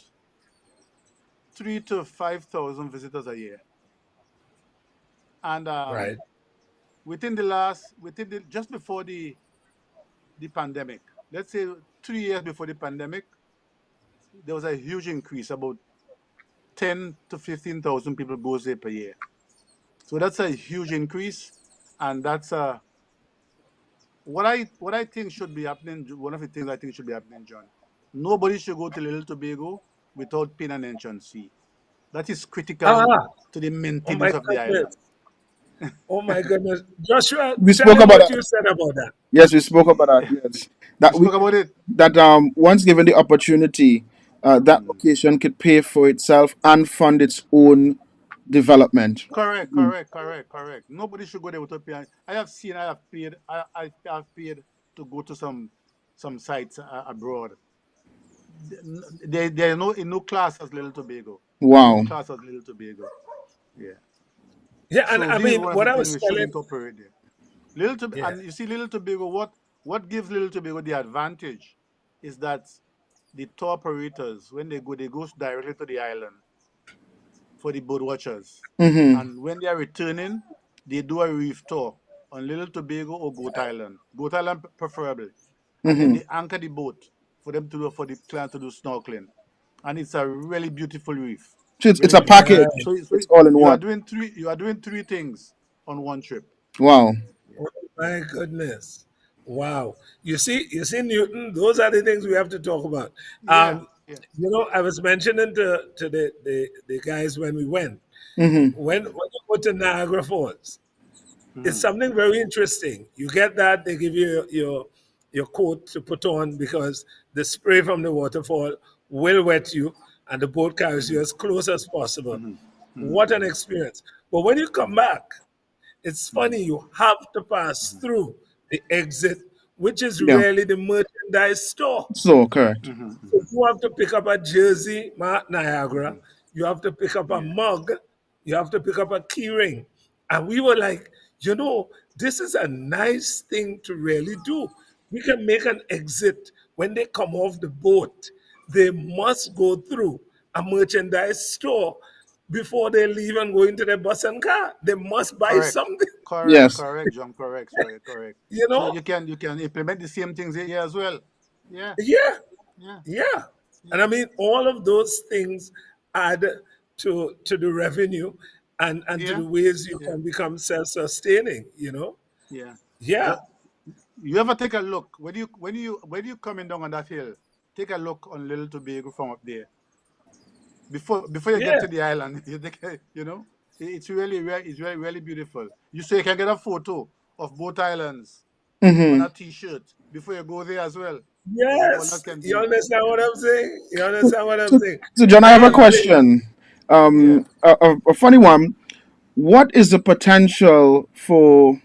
[SPEAKER 4] 3 to 5 thousand visitors a year, and
[SPEAKER 1] Right.
[SPEAKER 4] within the just before the pandemic, let's say 3 years before the pandemic, there was a huge increase, about 10 to 15,000 people goes there per year. So that's a huge increase, and what I think should be happening. One of the things I think should be happening, John. Nobody should go to Little Tobago without paying an entrance fee. That is critical
[SPEAKER 1] Ah,
[SPEAKER 4] to the
[SPEAKER 1] oh my
[SPEAKER 4] maintenance of the island.
[SPEAKER 1] goodness. Oh my goodness. Joshua,
[SPEAKER 3] We
[SPEAKER 1] tell
[SPEAKER 3] spoke
[SPEAKER 1] him
[SPEAKER 3] about
[SPEAKER 1] what
[SPEAKER 3] that.
[SPEAKER 1] you said about that.
[SPEAKER 3] Yes, we spoke about that. Yes,
[SPEAKER 4] We
[SPEAKER 3] that we
[SPEAKER 4] spoke about it.
[SPEAKER 3] that once given the opportunity, that location could pay for itself and fund its own development.
[SPEAKER 4] Correct, correct, correct, correct. Nobody should go there without paying. I have paid, I have paid to go to some sites abroad. There are no in no class as Little Tobago. No
[SPEAKER 3] Wow.
[SPEAKER 4] class as Little Tobago. Yeah.
[SPEAKER 1] Yeah, and
[SPEAKER 4] So
[SPEAKER 1] I
[SPEAKER 4] this is
[SPEAKER 1] mean,
[SPEAKER 4] one of the
[SPEAKER 1] what I
[SPEAKER 4] things
[SPEAKER 1] was
[SPEAKER 4] we should
[SPEAKER 1] telling,
[SPEAKER 4] incorporate there.
[SPEAKER 1] yeah,
[SPEAKER 4] And you see Little Tobago, what gives Little Tobago the advantage is that the tour operators, when they go directly to the island for the boat watchers.
[SPEAKER 3] Mm-hmm.
[SPEAKER 4] And when they are returning, they do a reef tour on Little Tobago or Goat Island. Goat Island preferably. And then
[SPEAKER 3] Mm-hmm.
[SPEAKER 4] they anchor the boat for them to do for the client to do snorkeling. And it's a really beautiful reef.
[SPEAKER 3] So it's
[SPEAKER 4] Really
[SPEAKER 3] a
[SPEAKER 4] beautiful.
[SPEAKER 1] right.
[SPEAKER 3] package. It's all in one.
[SPEAKER 4] You are doing three things on one trip.
[SPEAKER 3] Wow.
[SPEAKER 1] Oh my goodness. Wow. You see, Newton, those are the things we have to talk about.
[SPEAKER 4] Yeah,
[SPEAKER 1] Um,
[SPEAKER 4] yeah.
[SPEAKER 1] I was mentioning to the guys when we went,
[SPEAKER 3] Mm-hmm.
[SPEAKER 1] when you go to Niagara Falls, it's
[SPEAKER 4] Mhm,
[SPEAKER 1] something very interesting. You get that, they give you your coat to put on because the spray from the waterfall will wet you and the boat carries you
[SPEAKER 4] mhm,
[SPEAKER 1] as close as possible.
[SPEAKER 4] mhm, mhm,
[SPEAKER 1] What an experience. But when you come back, it's
[SPEAKER 4] mhm,
[SPEAKER 1] funny, you have to pass through the exit, which is
[SPEAKER 3] Yeah.
[SPEAKER 1] really the merchandise store.
[SPEAKER 3] So correct.
[SPEAKER 4] mhm,
[SPEAKER 1] So
[SPEAKER 4] mhm,
[SPEAKER 1] you have to pick up a jersey, Niagara.
[SPEAKER 4] mhm.
[SPEAKER 1] You have to pick up a
[SPEAKER 4] Yeah.
[SPEAKER 1] mug. You have to pick up a key ring. And we were like, this is a nice thing to really do. We can make an exit when they come off the boat. They must go through a merchandise store before they leave and go into their bus and car. They must buy
[SPEAKER 4] Correct.
[SPEAKER 1] something,
[SPEAKER 4] Correct.
[SPEAKER 3] Yes.
[SPEAKER 4] Correct, John. Correct. Sorry. Correct.
[SPEAKER 1] you
[SPEAKER 4] So
[SPEAKER 1] know?
[SPEAKER 4] you can implement the same things here as well. Yeah.
[SPEAKER 1] Yeah.
[SPEAKER 4] Yeah.
[SPEAKER 1] Yeah. And I
[SPEAKER 4] Yeah.
[SPEAKER 1] mean, all of those things add to the revenue and to
[SPEAKER 4] Yeah.
[SPEAKER 1] the ways you
[SPEAKER 4] Yeah.
[SPEAKER 1] can become self-sustaining.
[SPEAKER 4] Yeah.
[SPEAKER 1] Yeah.
[SPEAKER 4] Just you ever take a look when you coming down on that hill, take a look on Little Tobago from up there. Before you get
[SPEAKER 1] Yeah.
[SPEAKER 4] to the island, you take it's it's really really beautiful. You so you can get a photo of both islands on
[SPEAKER 3] Mm-hmm.
[SPEAKER 4] a t-shirt before you go there as well. All that
[SPEAKER 1] Yes.
[SPEAKER 4] can
[SPEAKER 1] You
[SPEAKER 4] be.
[SPEAKER 1] understand what I'm saying? You
[SPEAKER 3] So,
[SPEAKER 1] understand what I'm
[SPEAKER 3] so,
[SPEAKER 1] saying?
[SPEAKER 3] so, John, I
[SPEAKER 1] And
[SPEAKER 3] have a
[SPEAKER 1] one thing,
[SPEAKER 3] question.
[SPEAKER 4] Yeah.
[SPEAKER 3] A funny one. What is the potential for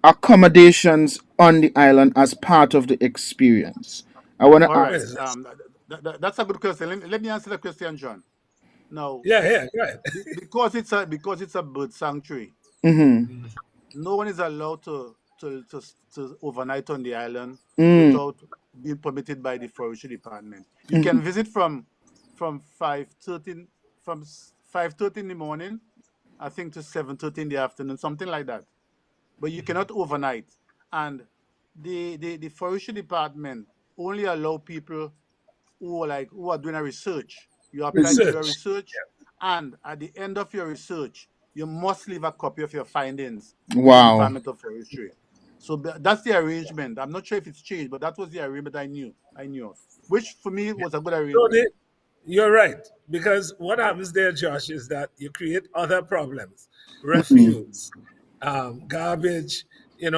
[SPEAKER 3] accommodations on the island as part of the experience? I want to
[SPEAKER 4] All
[SPEAKER 1] what
[SPEAKER 4] right.
[SPEAKER 3] ask.
[SPEAKER 1] is this?
[SPEAKER 4] That's a good question. Let me answer the question, John. Now,
[SPEAKER 1] Yeah, yeah, right.
[SPEAKER 4] because it's a bird sanctuary,
[SPEAKER 3] Mm-hmm.
[SPEAKER 4] no one is allowed to overnight on the island
[SPEAKER 3] Mm,
[SPEAKER 4] without being permitted by the forestry department. You
[SPEAKER 3] mm-hmm.
[SPEAKER 4] can visit from 5:30 5:30 in the morning, I think, to 7:30 in the afternoon, something like that. But you cannot overnight. And the forestry department only allow people who are doing a research. You apply to do a
[SPEAKER 1] Research.
[SPEAKER 4] research, and at the end of your research, you must leave a copy of your findings with the
[SPEAKER 3] Wow.
[SPEAKER 4] Department of Forestry. So that's the arrangement. I'm not sure if it's changed, but that was the arrangement I knew of, which for me was a good
[SPEAKER 1] So
[SPEAKER 4] arrangement.
[SPEAKER 1] you're right. Because what
[SPEAKER 4] Yeah.
[SPEAKER 1] happens there, Josh, is that you create other problems,
[SPEAKER 3] Mm-hmm.
[SPEAKER 1] refuse, garbage,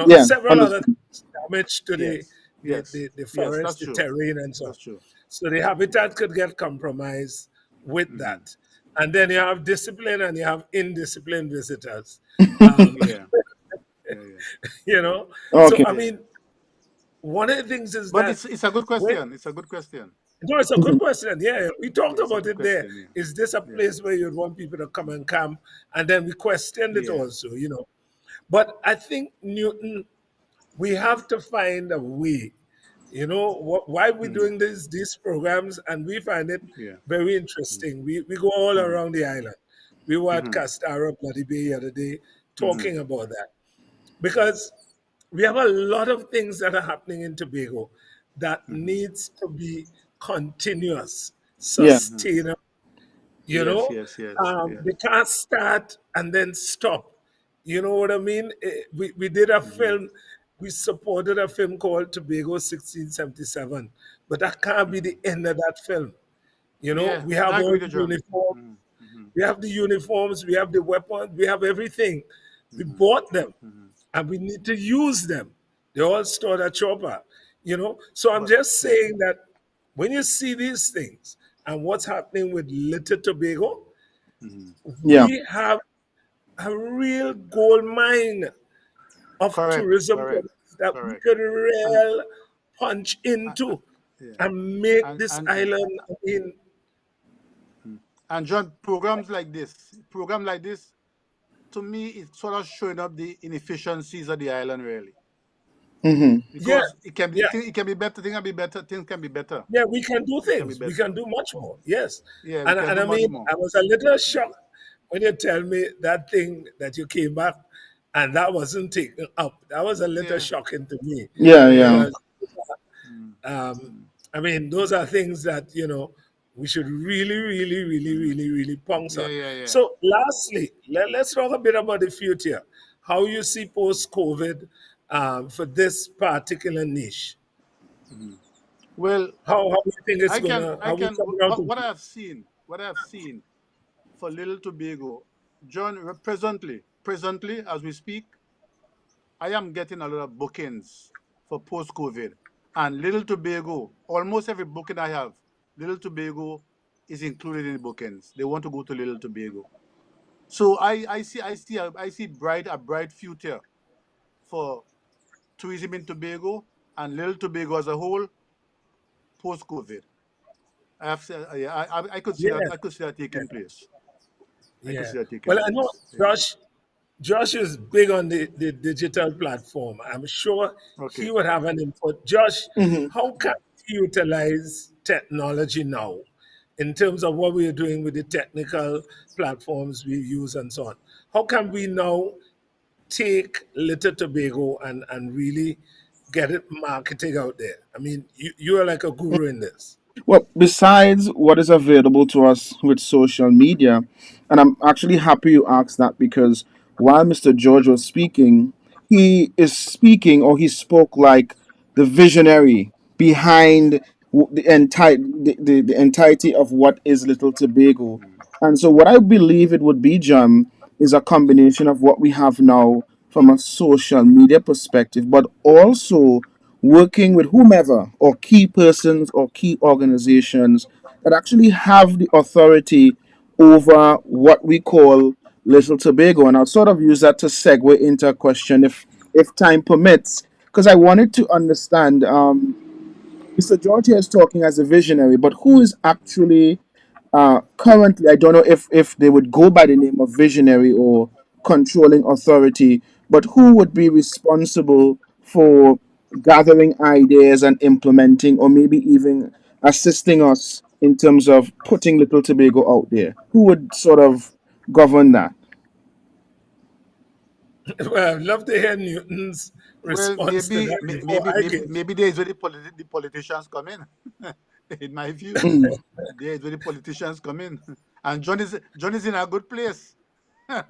[SPEAKER 3] Yeah.
[SPEAKER 1] several other
[SPEAKER 3] Understand.
[SPEAKER 1] things, damage to the,
[SPEAKER 4] Yes.
[SPEAKER 1] the,
[SPEAKER 4] Yes.
[SPEAKER 1] the, the
[SPEAKER 4] Yes. That's
[SPEAKER 1] forest, the
[SPEAKER 4] true.
[SPEAKER 1] terrain, and so on.
[SPEAKER 4] That's true.
[SPEAKER 1] So the habitat could get compromised with
[SPEAKER 4] Hmm.
[SPEAKER 1] that. And then you have discipline and you have indisciplined visitors. Um,
[SPEAKER 4] Yeah. Yeah. Yeah.
[SPEAKER 1] you know, so
[SPEAKER 3] Okay.
[SPEAKER 1] I
[SPEAKER 4] Yeah.
[SPEAKER 1] mean, one of the things is
[SPEAKER 4] But
[SPEAKER 1] that
[SPEAKER 4] it's a good
[SPEAKER 1] when
[SPEAKER 4] question. It's a good question.
[SPEAKER 1] no, it's a good question. Yeah, we talked
[SPEAKER 4] Yeah. It's a
[SPEAKER 1] about
[SPEAKER 4] good
[SPEAKER 1] it there.
[SPEAKER 4] question.
[SPEAKER 1] Is this a
[SPEAKER 4] Yeah.
[SPEAKER 1] place where you'd want people to come and camp? And then we questioned it
[SPEAKER 4] Yeah.
[SPEAKER 1] also. But I think, Newton, we have to find a way. Why we're
[SPEAKER 4] Mm.
[SPEAKER 1] doing these programs, and we find it
[SPEAKER 4] Yeah.
[SPEAKER 1] very interesting. We go all
[SPEAKER 4] Mm-hmm.
[SPEAKER 1] around the island. We were at
[SPEAKER 4] Mm-hmm.
[SPEAKER 1] Castara, Bloody Bay the other day,
[SPEAKER 4] Mm-hmm.
[SPEAKER 1] talking about that because we have a lot of things that are happening in Tobago that
[SPEAKER 4] Mm-hmm.
[SPEAKER 1] needs to be continuous,
[SPEAKER 3] Yeah.
[SPEAKER 4] Mm-hmm.
[SPEAKER 1] sustainable.
[SPEAKER 4] Yes. Yes. Yes. Yes.
[SPEAKER 1] They can't start and then stop. You know what I mean? We did a
[SPEAKER 4] Mm-hmm.
[SPEAKER 1] film. we supported a film called Tobago 1677, but that can't be the end of that film. You know,
[SPEAKER 4] Yeah,
[SPEAKER 1] we have
[SPEAKER 4] I
[SPEAKER 1] all
[SPEAKER 4] agree
[SPEAKER 1] the
[SPEAKER 4] to John.
[SPEAKER 1] uniforms,
[SPEAKER 4] Mm, mm-hmm,
[SPEAKER 1] we have the uniforms, we have the weapons, we have everything. We
[SPEAKER 4] mm-hmm,
[SPEAKER 1] bought them
[SPEAKER 4] mm-hmm.
[SPEAKER 1] and we need to use them. They all stored at Chopper, you know. So I'm
[SPEAKER 4] But
[SPEAKER 1] just
[SPEAKER 4] yeah,
[SPEAKER 1] saying that when you see these things and what's happening with Little Tobago,
[SPEAKER 4] mm-hmm.
[SPEAKER 3] Yeah.
[SPEAKER 1] we have a real gold mine of
[SPEAKER 4] Correct,
[SPEAKER 1] tourism
[SPEAKER 4] correct,
[SPEAKER 1] products that we
[SPEAKER 4] correct.
[SPEAKER 1] could
[SPEAKER 4] And
[SPEAKER 1] real punch
[SPEAKER 4] uh,
[SPEAKER 1] into
[SPEAKER 4] yeah,
[SPEAKER 1] and make
[SPEAKER 4] and
[SPEAKER 1] this
[SPEAKER 4] and
[SPEAKER 1] island. I mean,
[SPEAKER 4] and John, program like this, to me, it's sort of showing up the inefficiencies of the island, really,
[SPEAKER 3] Hmm.
[SPEAKER 1] yeah,
[SPEAKER 4] because it can be
[SPEAKER 1] yeah,
[SPEAKER 4] it can be better. Things can be better. Things can be better.
[SPEAKER 1] yeah, we can do
[SPEAKER 4] It can be
[SPEAKER 1] things. We can
[SPEAKER 4] better.
[SPEAKER 1] do much more. Yes.
[SPEAKER 4] Yeah, we can
[SPEAKER 1] And
[SPEAKER 4] do
[SPEAKER 1] I
[SPEAKER 4] much
[SPEAKER 1] mean,
[SPEAKER 4] more.
[SPEAKER 1] I was a little shocked when you tell me that thing that you came back and that wasn't taken up. That was a little
[SPEAKER 4] Yeah,
[SPEAKER 1] shocking to me
[SPEAKER 3] Yeah,
[SPEAKER 4] yeah, yeah.
[SPEAKER 3] yeah.
[SPEAKER 1] because
[SPEAKER 4] Mm,
[SPEAKER 1] um,
[SPEAKER 4] mm.
[SPEAKER 1] I mean, those are things that, you know, we should really, really, really, really, really pounce
[SPEAKER 4] Yeah,
[SPEAKER 1] on.
[SPEAKER 4] yeah, yeah.
[SPEAKER 1] So, lastly, let's talk a bit about the future. How you see post COVID for this particular niche?
[SPEAKER 4] Well,
[SPEAKER 1] How you think it's gonna? How we coming out of
[SPEAKER 4] what I
[SPEAKER 1] it?
[SPEAKER 4] have seen, for Little Tobago, John, presently as we speak, I am getting a lot of bookings for post-COVID, and Little Tobago, almost every booking I have, Little Tobago is included in the bookings. They want to go to Little Tobago, so I see a bright future for tourism in Tobago and Little Tobago as a whole post-COVID. Yeah,
[SPEAKER 1] Yeah,
[SPEAKER 4] I could see that taking place. I could
[SPEAKER 1] yeah.
[SPEAKER 4] see that taking
[SPEAKER 1] Well, I know
[SPEAKER 4] place. Yeah.
[SPEAKER 1] Josh is big on the digital platform. I'm sure
[SPEAKER 4] Okay.
[SPEAKER 1] he would have an input. Josh,
[SPEAKER 3] Hmm.
[SPEAKER 1] how can we utilize technology now in terms of what we're doing with the technical platforms we use and so on? How can we now take Little Tobago and really get it marketing out there? I mean, you are like a guru in this.
[SPEAKER 3] Well, besides what is available to us with social media, and I'm actually happy you asked that because while Mr. George was speaking, he is speaking or he spoke like the visionary behind the entirety of what is Little Tobago. And so, what I believe it would be, John, is a combination of what we have now from a social media perspective, but also working with whomever or key persons or key organizations that actually have the authority over what we call Little Tobago. And I'll sort of use that to segue into a question if time permits, because I wanted to understand. Mr. George here is talking as a visionary, but who is actually currently? I don't know if they would go by the name of visionary or controlling authority, but who would be responsible for gathering ideas and implementing, or maybe even assisting us in terms of putting Little Tobago out there? Who would sort of govern that?
[SPEAKER 1] Well, I'd love to hear Newton's
[SPEAKER 4] Well,
[SPEAKER 1] response to that before I give.
[SPEAKER 4] maybe there is where the politicians come in. In my view,
[SPEAKER 3] Mm.
[SPEAKER 4] there is where the politicians come in, and John is in a good place. John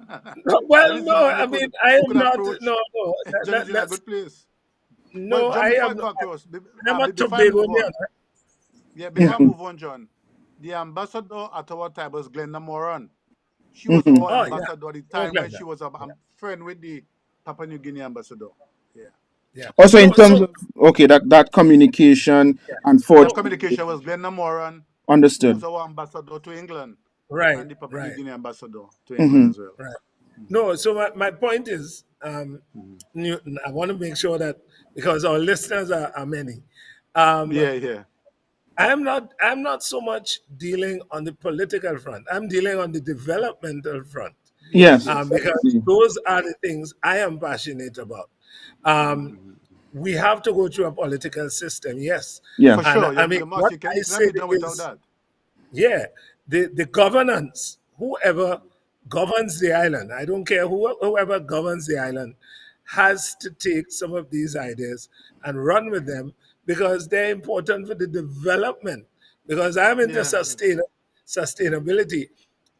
[SPEAKER 1] Well,
[SPEAKER 4] is the
[SPEAKER 1] no,
[SPEAKER 4] man
[SPEAKER 1] I mean, I
[SPEAKER 4] who
[SPEAKER 1] am
[SPEAKER 4] could
[SPEAKER 1] not.
[SPEAKER 4] approach.
[SPEAKER 1] No, no.
[SPEAKER 4] John is in a
[SPEAKER 1] Let's.
[SPEAKER 4] good place. But
[SPEAKER 1] No,
[SPEAKER 4] John,
[SPEAKER 1] I
[SPEAKER 4] before I
[SPEAKER 1] am.
[SPEAKER 4] go across,
[SPEAKER 1] I'm a
[SPEAKER 4] before I move
[SPEAKER 1] Tobagonian.
[SPEAKER 4] on, yeah, before
[SPEAKER 1] Yeah.
[SPEAKER 4] I move on, John, the ambassador at our time was Glenda Moran. She was
[SPEAKER 3] Mhm.
[SPEAKER 4] our
[SPEAKER 1] Oh yeah.
[SPEAKER 4] ambassador at the
[SPEAKER 1] Oh,
[SPEAKER 4] time when
[SPEAKER 1] Glenda.
[SPEAKER 4] she was a friend with the Papua New Guinea ambassador. Yeah.
[SPEAKER 1] Yeah.
[SPEAKER 3] Also, in
[SPEAKER 1] No.
[SPEAKER 3] terms
[SPEAKER 1] So
[SPEAKER 3] of okay, that communication
[SPEAKER 1] yeah.
[SPEAKER 3] and
[SPEAKER 4] That
[SPEAKER 1] No.
[SPEAKER 3] forging
[SPEAKER 4] communication was Glenda Moran, who was
[SPEAKER 3] understood.
[SPEAKER 4] our ambassador to England,
[SPEAKER 1] Right.
[SPEAKER 4] and the Papua New
[SPEAKER 1] Right.
[SPEAKER 4] Guinea ambassador to England
[SPEAKER 3] Hmm.
[SPEAKER 4] as well.
[SPEAKER 1] Right. No. So my point is,
[SPEAKER 4] Mhm.
[SPEAKER 1] Newton. I want to make sure that because our listeners are many. Um,
[SPEAKER 4] Yeah, yeah.
[SPEAKER 1] I'm not so much dealing on the political front. I'm dealing on the developmental front.
[SPEAKER 4] Yes,
[SPEAKER 3] Yes,
[SPEAKER 4] yes,
[SPEAKER 3] I
[SPEAKER 4] yes.
[SPEAKER 1] Because
[SPEAKER 3] agree.
[SPEAKER 1] those are the things I am passionate about. Um, we have to go through a political system, yes.
[SPEAKER 3] Yeah.
[SPEAKER 4] For
[SPEAKER 1] And
[SPEAKER 4] sure.
[SPEAKER 1] I mean, what I
[SPEAKER 4] It cannot
[SPEAKER 1] say
[SPEAKER 4] be done without
[SPEAKER 1] is,
[SPEAKER 4] that.
[SPEAKER 1] yeah, the governance, whoever governs the island, I don't care whoever governs the island, has to take some of these ideas and run with them because they're important for the development. Because I'm into
[SPEAKER 4] Yeah, yeah.
[SPEAKER 1] sustainability.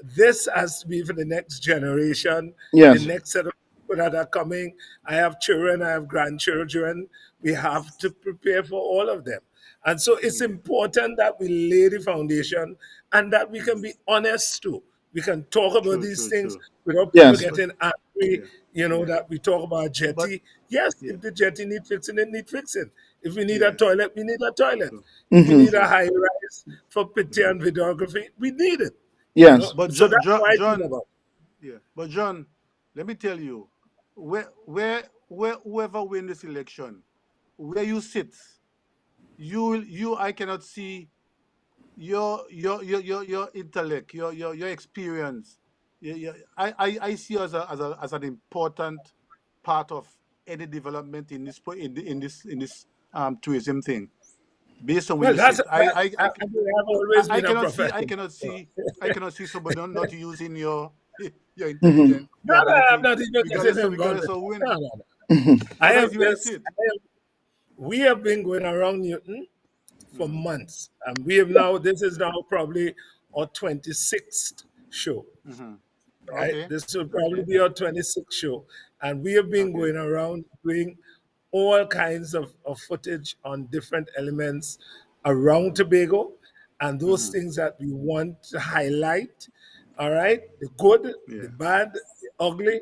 [SPEAKER 1] This has to be for the next generation, the
[SPEAKER 3] Yes.
[SPEAKER 1] next set of people that are coming. I have children, I have grandchildren. We have to prepare for all of them. And so it's
[SPEAKER 4] Yeah.
[SPEAKER 1] important that we lay the foundation and that we can be honest too. We can talk about
[SPEAKER 4] True,
[SPEAKER 1] these
[SPEAKER 4] true,
[SPEAKER 1] things
[SPEAKER 4] true.
[SPEAKER 1] without people
[SPEAKER 3] Yes.
[SPEAKER 4] But
[SPEAKER 1] getting angry,
[SPEAKER 4] yeah, yeah.
[SPEAKER 1] that we talk about
[SPEAKER 4] But
[SPEAKER 1] jetty. Yes,
[SPEAKER 4] yeah,
[SPEAKER 1] if the jetty need fixing, it need fixing. If we need a
[SPEAKER 4] yeah.
[SPEAKER 1] toilet, we need a toilet.
[SPEAKER 4] True,
[SPEAKER 1] If we
[SPEAKER 3] Hmm.
[SPEAKER 1] need a
[SPEAKER 4] true.
[SPEAKER 1] high rise for picture
[SPEAKER 4] Hmm.
[SPEAKER 1] and videography, we need it.
[SPEAKER 3] Yes.
[SPEAKER 4] But
[SPEAKER 1] So that's why I think
[SPEAKER 4] John,
[SPEAKER 1] about
[SPEAKER 4] yeah. But John, let me tell you, where whoever win this election, where you sit, I cannot see your intellect, your experience. I see you as an important part of any development in this tourism thing. Based on where
[SPEAKER 1] well,
[SPEAKER 4] you sit,
[SPEAKER 1] I mean, I've always
[SPEAKER 4] I
[SPEAKER 1] been a
[SPEAKER 4] cannot see
[SPEAKER 1] professional.
[SPEAKER 4] I cannot see somebody not using your
[SPEAKER 3] Hmm.
[SPEAKER 4] intelligence,
[SPEAKER 1] No,
[SPEAKER 4] your
[SPEAKER 1] no, I'm
[SPEAKER 4] ability,
[SPEAKER 1] not even getting involved
[SPEAKER 4] regardless
[SPEAKER 1] in
[SPEAKER 4] of
[SPEAKER 1] that.
[SPEAKER 4] win.
[SPEAKER 1] No, no, no. I
[SPEAKER 4] But I
[SPEAKER 1] have
[SPEAKER 4] see where you
[SPEAKER 1] this.
[SPEAKER 4] sit.
[SPEAKER 1] We have been going around Newton for
[SPEAKER 4] Hmm.
[SPEAKER 1] months, and we have now. This is now probably our 26th show.
[SPEAKER 4] Hmm.
[SPEAKER 1] Right?
[SPEAKER 4] Okay.
[SPEAKER 1] This will probably
[SPEAKER 4] Okay.
[SPEAKER 1] be our 26th show. And we have been
[SPEAKER 4] Okay.
[SPEAKER 1] going around doing all kinds of footage on different elements around
[SPEAKER 4] Hmm.
[SPEAKER 1] Tobago and those
[SPEAKER 4] Hmm.
[SPEAKER 1] things that we want to highlight. All right, the good, the
[SPEAKER 4] Yeah.
[SPEAKER 1] bad, the ugly,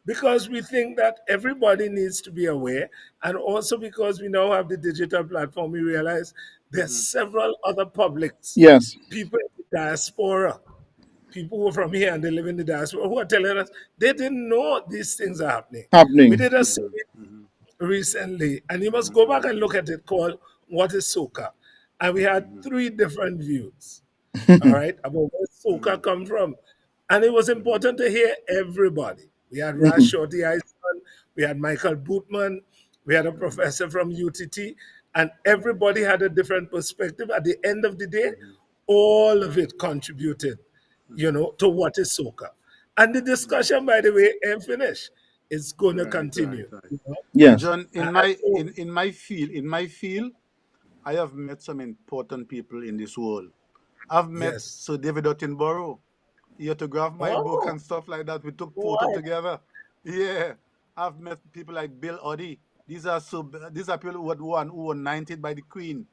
[SPEAKER 1] because we think that everybody needs to be aware. And also because we now have the digital platform, we realize there's
[SPEAKER 4] Hmm.
[SPEAKER 1] several other publics,
[SPEAKER 3] Yes.
[SPEAKER 1] people in the diaspora, people who are from here and they live in the diaspora who are telling us they didn't know these things are happening. We
[SPEAKER 3] Happening.
[SPEAKER 1] did a
[SPEAKER 4] Hmm.
[SPEAKER 1] series
[SPEAKER 4] Hmm.
[SPEAKER 1] recently, and you must go back and look at it called What is Soca? And we had
[SPEAKER 4] Hmm.
[SPEAKER 1] three different views, all right, about where
[SPEAKER 4] Hmm.
[SPEAKER 1] soca come from. And it was
[SPEAKER 4] Hmm.
[SPEAKER 1] important to hear everybody. We had Raz
[SPEAKER 3] Hmm.
[SPEAKER 1] Shorty Iceman, we had Michael Bootman, we had a
[SPEAKER 4] Hmm.
[SPEAKER 1] professor from UTT, and everybody had a different perspective. At the end of the day, all of it contributed, to what is soca. And the discussion, by the way, ain't finished. It's going to
[SPEAKER 4] Right, right,
[SPEAKER 1] continue.
[SPEAKER 4] right.
[SPEAKER 1] You know?
[SPEAKER 4] But
[SPEAKER 3] Yes.
[SPEAKER 4] John,
[SPEAKER 1] And so,
[SPEAKER 4] in my field, I have met some important people in this world. I've met
[SPEAKER 1] yes.
[SPEAKER 4] Sir David Attenborough. He autographed my book
[SPEAKER 1] Oh,
[SPEAKER 4] and stuff like that. We took photo
[SPEAKER 1] right,
[SPEAKER 4] together. Yeah. I've met people like Bill Oddie. These are people who were knighted by the Queen.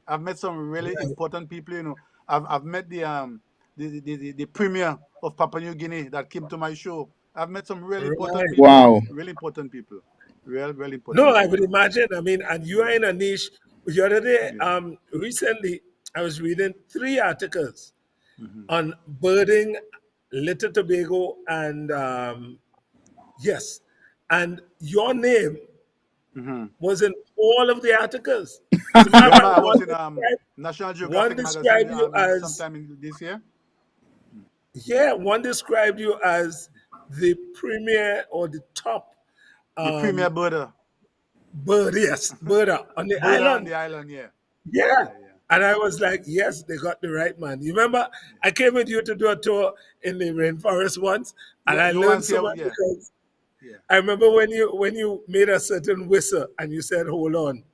[SPEAKER 4] I've met some really
[SPEAKER 1] right,
[SPEAKER 4] important people, I've met the premier of Papua New Guinea that came to my show. I've met some really important
[SPEAKER 1] right.
[SPEAKER 4] people.
[SPEAKER 3] Wow.
[SPEAKER 4] Really important people. Really
[SPEAKER 1] No,
[SPEAKER 4] important
[SPEAKER 1] I would
[SPEAKER 4] people.
[SPEAKER 1] imagine. I mean, and you are
[SPEAKER 4] Yeah.
[SPEAKER 1] in a niche. The other day,
[SPEAKER 4] Yeah.
[SPEAKER 1] recently, I was reading three articles
[SPEAKER 4] Hmm.
[SPEAKER 1] on birding, Little Tobago, and yes, and your name
[SPEAKER 4] Hmm.
[SPEAKER 1] was in all of the articles. As a matter of
[SPEAKER 4] Remember,
[SPEAKER 1] fact,
[SPEAKER 4] I was in National
[SPEAKER 1] one
[SPEAKER 4] Geographic magazine
[SPEAKER 1] described you as
[SPEAKER 4] sometime in this year.
[SPEAKER 1] yeah, one described you as the premier or the top
[SPEAKER 4] The premier
[SPEAKER 1] um,
[SPEAKER 4] birder.
[SPEAKER 1] bird, yes, birder on the
[SPEAKER 4] Birder on
[SPEAKER 1] island.
[SPEAKER 4] the island, yeah.
[SPEAKER 1] Yeah.
[SPEAKER 4] Yeah, yeah.
[SPEAKER 1] And I was like, yes, they got the right man. You remember, I came with you to do a tour in the rainforest once, and
[SPEAKER 4] Yeah,
[SPEAKER 1] I
[SPEAKER 4] the
[SPEAKER 1] learned
[SPEAKER 4] ones
[SPEAKER 1] so
[SPEAKER 4] here,
[SPEAKER 1] much
[SPEAKER 4] yeah.
[SPEAKER 1] because
[SPEAKER 4] Yeah.
[SPEAKER 1] I remember when you made a certain whistle and you said, hold on,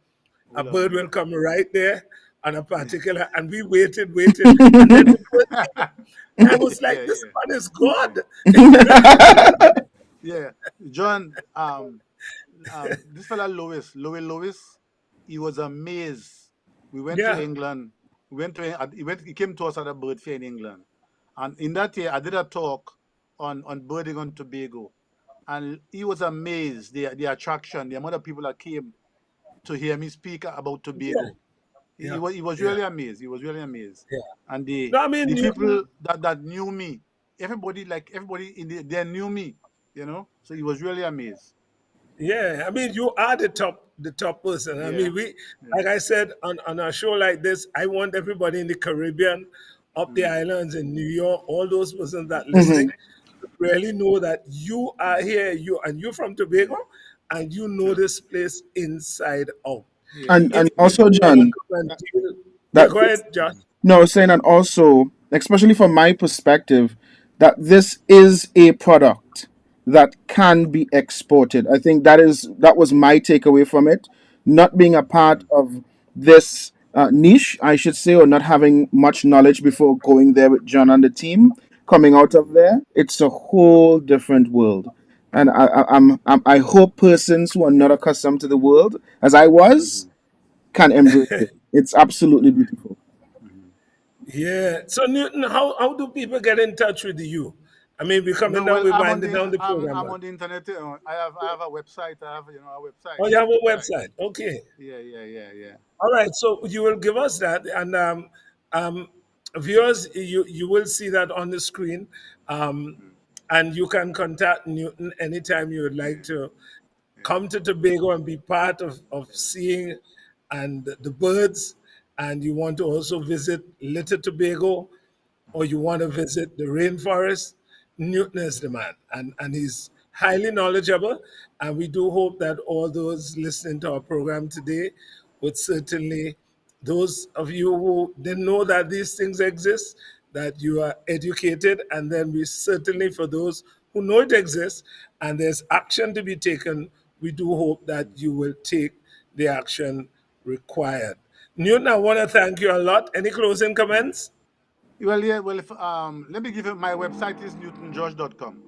[SPEAKER 1] a
[SPEAKER 4] Hold on,
[SPEAKER 1] bird will
[SPEAKER 4] yeah.
[SPEAKER 1] come right there on a particular, and we waited, and then the bird came. I was like,
[SPEAKER 4] Yeah,
[SPEAKER 1] this
[SPEAKER 4] yeah.
[SPEAKER 1] man is
[SPEAKER 4] Yeah.
[SPEAKER 1] God.
[SPEAKER 4] Yeah. John, this fella Lewis, he was amazed. We went to
[SPEAKER 1] Yeah,
[SPEAKER 4] England. We went to he came to us at a bird fair in England. And in that year I did a talk on birding on Tobago. And he was amazed, the attraction, the amount of people that came to hear me speak about
[SPEAKER 1] yeah,
[SPEAKER 4] Tobago. He
[SPEAKER 1] yeah,
[SPEAKER 4] was he was
[SPEAKER 1] yeah,
[SPEAKER 4] really amazed. He was really amazed.
[SPEAKER 1] yeah.
[SPEAKER 4] And
[SPEAKER 1] No, I mean,
[SPEAKER 4] the people
[SPEAKER 1] Newton,
[SPEAKER 4] that knew me, everybody in there knew me. So he was really amazed.
[SPEAKER 1] yeah, I mean, you are the top person. I
[SPEAKER 4] Yeah.
[SPEAKER 1] mean, we,
[SPEAKER 4] Yeah.
[SPEAKER 1] like I said, on a show like this, I want everybody in the Caribbean, up the
[SPEAKER 4] Mm-hmm.
[SPEAKER 1] islands in New York, all those persons that
[SPEAKER 3] Hmm.
[SPEAKER 1] listening, to really know that you are here, you're from Tobago,
[SPEAKER 4] Yeah.
[SPEAKER 1] and you know
[SPEAKER 4] True.
[SPEAKER 1] this place inside out.
[SPEAKER 4] Yeah.
[SPEAKER 3] And
[SPEAKER 1] If
[SPEAKER 3] also,
[SPEAKER 1] people want to
[SPEAKER 3] John,
[SPEAKER 1] come and deal, yeah,
[SPEAKER 3] that
[SPEAKER 1] go ahead, Josh.
[SPEAKER 3] no, I was saying, and also, especially from my perspective, that this is a product that can be exported. I think that was my takeaway from it. Not being a part of this niche, I should say, or not having much knowledge before going there with John and the team, coming out of there, it's a whole different world. And I hope persons who are not accustomed to the world, as I was,
[SPEAKER 4] Hmm.
[SPEAKER 3] can embrace it. It's absolutely beautiful.
[SPEAKER 4] Hmm.
[SPEAKER 1] Yeah. So Newton, how do people get in touch with you? I mean, we're coming
[SPEAKER 4] No,
[SPEAKER 1] down,
[SPEAKER 4] well,
[SPEAKER 1] we're winding down the program
[SPEAKER 4] I'm
[SPEAKER 1] now.
[SPEAKER 4] on the internet. I have a website. I have a website.
[SPEAKER 1] Oh, you have a website. Okay.
[SPEAKER 4] Yeah, yeah, yeah, yeah.
[SPEAKER 1] All right. So you will give us that, and um, viewers, you will see that on the screen, um,
[SPEAKER 4] Mm.
[SPEAKER 1] and you can contact Newton anytime you would like
[SPEAKER 4] Yeah,
[SPEAKER 1] to
[SPEAKER 4] yeah,
[SPEAKER 1] come to Tobago and be part of
[SPEAKER 4] yeah.
[SPEAKER 1] seeing and the birds, and you want to also visit Little Tobago, or you want to visit the rainforest, Newton is the man, and he's highly knowledgeable. And we do hope that all those listening to our program today would certainly, those of you who didn't know that these things exist, that you are educated, and then we certainly, for those who know it exists and there's action to be taken, we do hope that you will take the action required. Newton, I want to thank you a lot. Any closing
[SPEAKER 4] Yeah.
[SPEAKER 1] comments?
[SPEAKER 4] Well, yeah. Well, if let me give you my website is newtongeorge.com.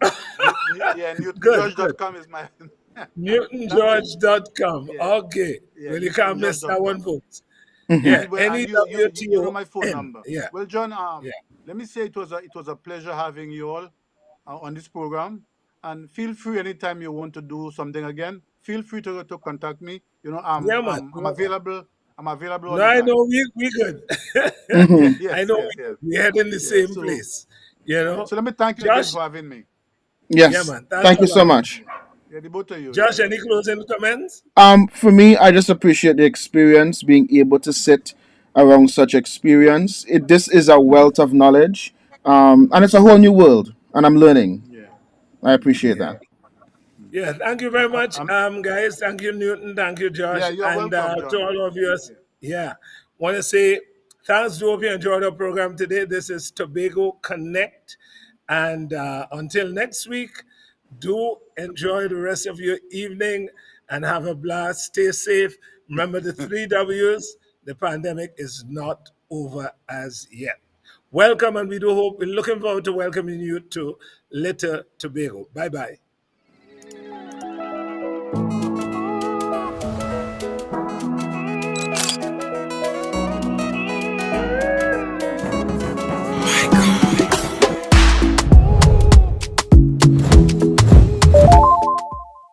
[SPEAKER 4] Yeah,
[SPEAKER 1] Good, good.
[SPEAKER 4] newtongeorge.com is my. Thank you.
[SPEAKER 1] NewtonGeorge.com.
[SPEAKER 4] Yeah,
[SPEAKER 1] Okay.
[SPEAKER 4] yeah,
[SPEAKER 1] Well, you can't miss that one,
[SPEAKER 4] newtongeorge.com.
[SPEAKER 1] folks.
[SPEAKER 3] Hmm.
[SPEAKER 1] Yeah.
[SPEAKER 4] And well, and you know my phone
[SPEAKER 1] NEWTON.
[SPEAKER 4] number.
[SPEAKER 1] Yeah.
[SPEAKER 4] Well, John,
[SPEAKER 1] Yeah.
[SPEAKER 4] let me say it was a pleasure having you all on this program. And feel free anytime you want to do something again. Feel free to contact me. You know,
[SPEAKER 1] Yeah, man.
[SPEAKER 4] I'm
[SPEAKER 1] Yeah, man.
[SPEAKER 4] available. I'm available all
[SPEAKER 1] No,
[SPEAKER 4] the
[SPEAKER 1] I
[SPEAKER 4] time.
[SPEAKER 1] know we good.
[SPEAKER 3] Hmm.
[SPEAKER 1] I
[SPEAKER 4] Yes,
[SPEAKER 1] know
[SPEAKER 4] yes,
[SPEAKER 1] we
[SPEAKER 4] yes,
[SPEAKER 1] good. We head in the
[SPEAKER 4] yes.
[SPEAKER 1] same place. You know?
[SPEAKER 4] So let me thank you again
[SPEAKER 1] Josh?
[SPEAKER 4] for having me.
[SPEAKER 1] Yeah,
[SPEAKER 3] Yes.
[SPEAKER 1] man. Thanks
[SPEAKER 3] Thank
[SPEAKER 1] a
[SPEAKER 3] you so
[SPEAKER 1] lot.
[SPEAKER 3] much.
[SPEAKER 4] Yeah, yeah, the both of you. Yeah,
[SPEAKER 1] Josh,
[SPEAKER 4] yeah,
[SPEAKER 1] any
[SPEAKER 4] yeah.
[SPEAKER 1] closing comments?
[SPEAKER 3] For me, I just appreciate the experience, being able to sit around such experience. This is a wealth of knowledge, and it's a whole new world, and I'm learning.
[SPEAKER 4] Yeah.
[SPEAKER 3] I appreciate
[SPEAKER 1] Yeah.
[SPEAKER 3] that.
[SPEAKER 1] Yeah, thank you very much,
[SPEAKER 4] Um,
[SPEAKER 1] guys. Thank you, Newton. Thank you,
[SPEAKER 4] yeah,
[SPEAKER 1] Josh.
[SPEAKER 4] you're
[SPEAKER 1] And
[SPEAKER 4] welcome,
[SPEAKER 1] to
[SPEAKER 4] John.
[SPEAKER 1] all of you,
[SPEAKER 4] Yeah.
[SPEAKER 1] yeah, want to say thanks to hope you enjoyed our program today. This is Tobago Connect. And until next week, do enjoy the rest of your evening and have a blast. Stay safe. Remember the three W's. The pandemic is not over as yet. Welcome, and we do hope we're looking forward to welcoming you to Little Tobago. Bye bye.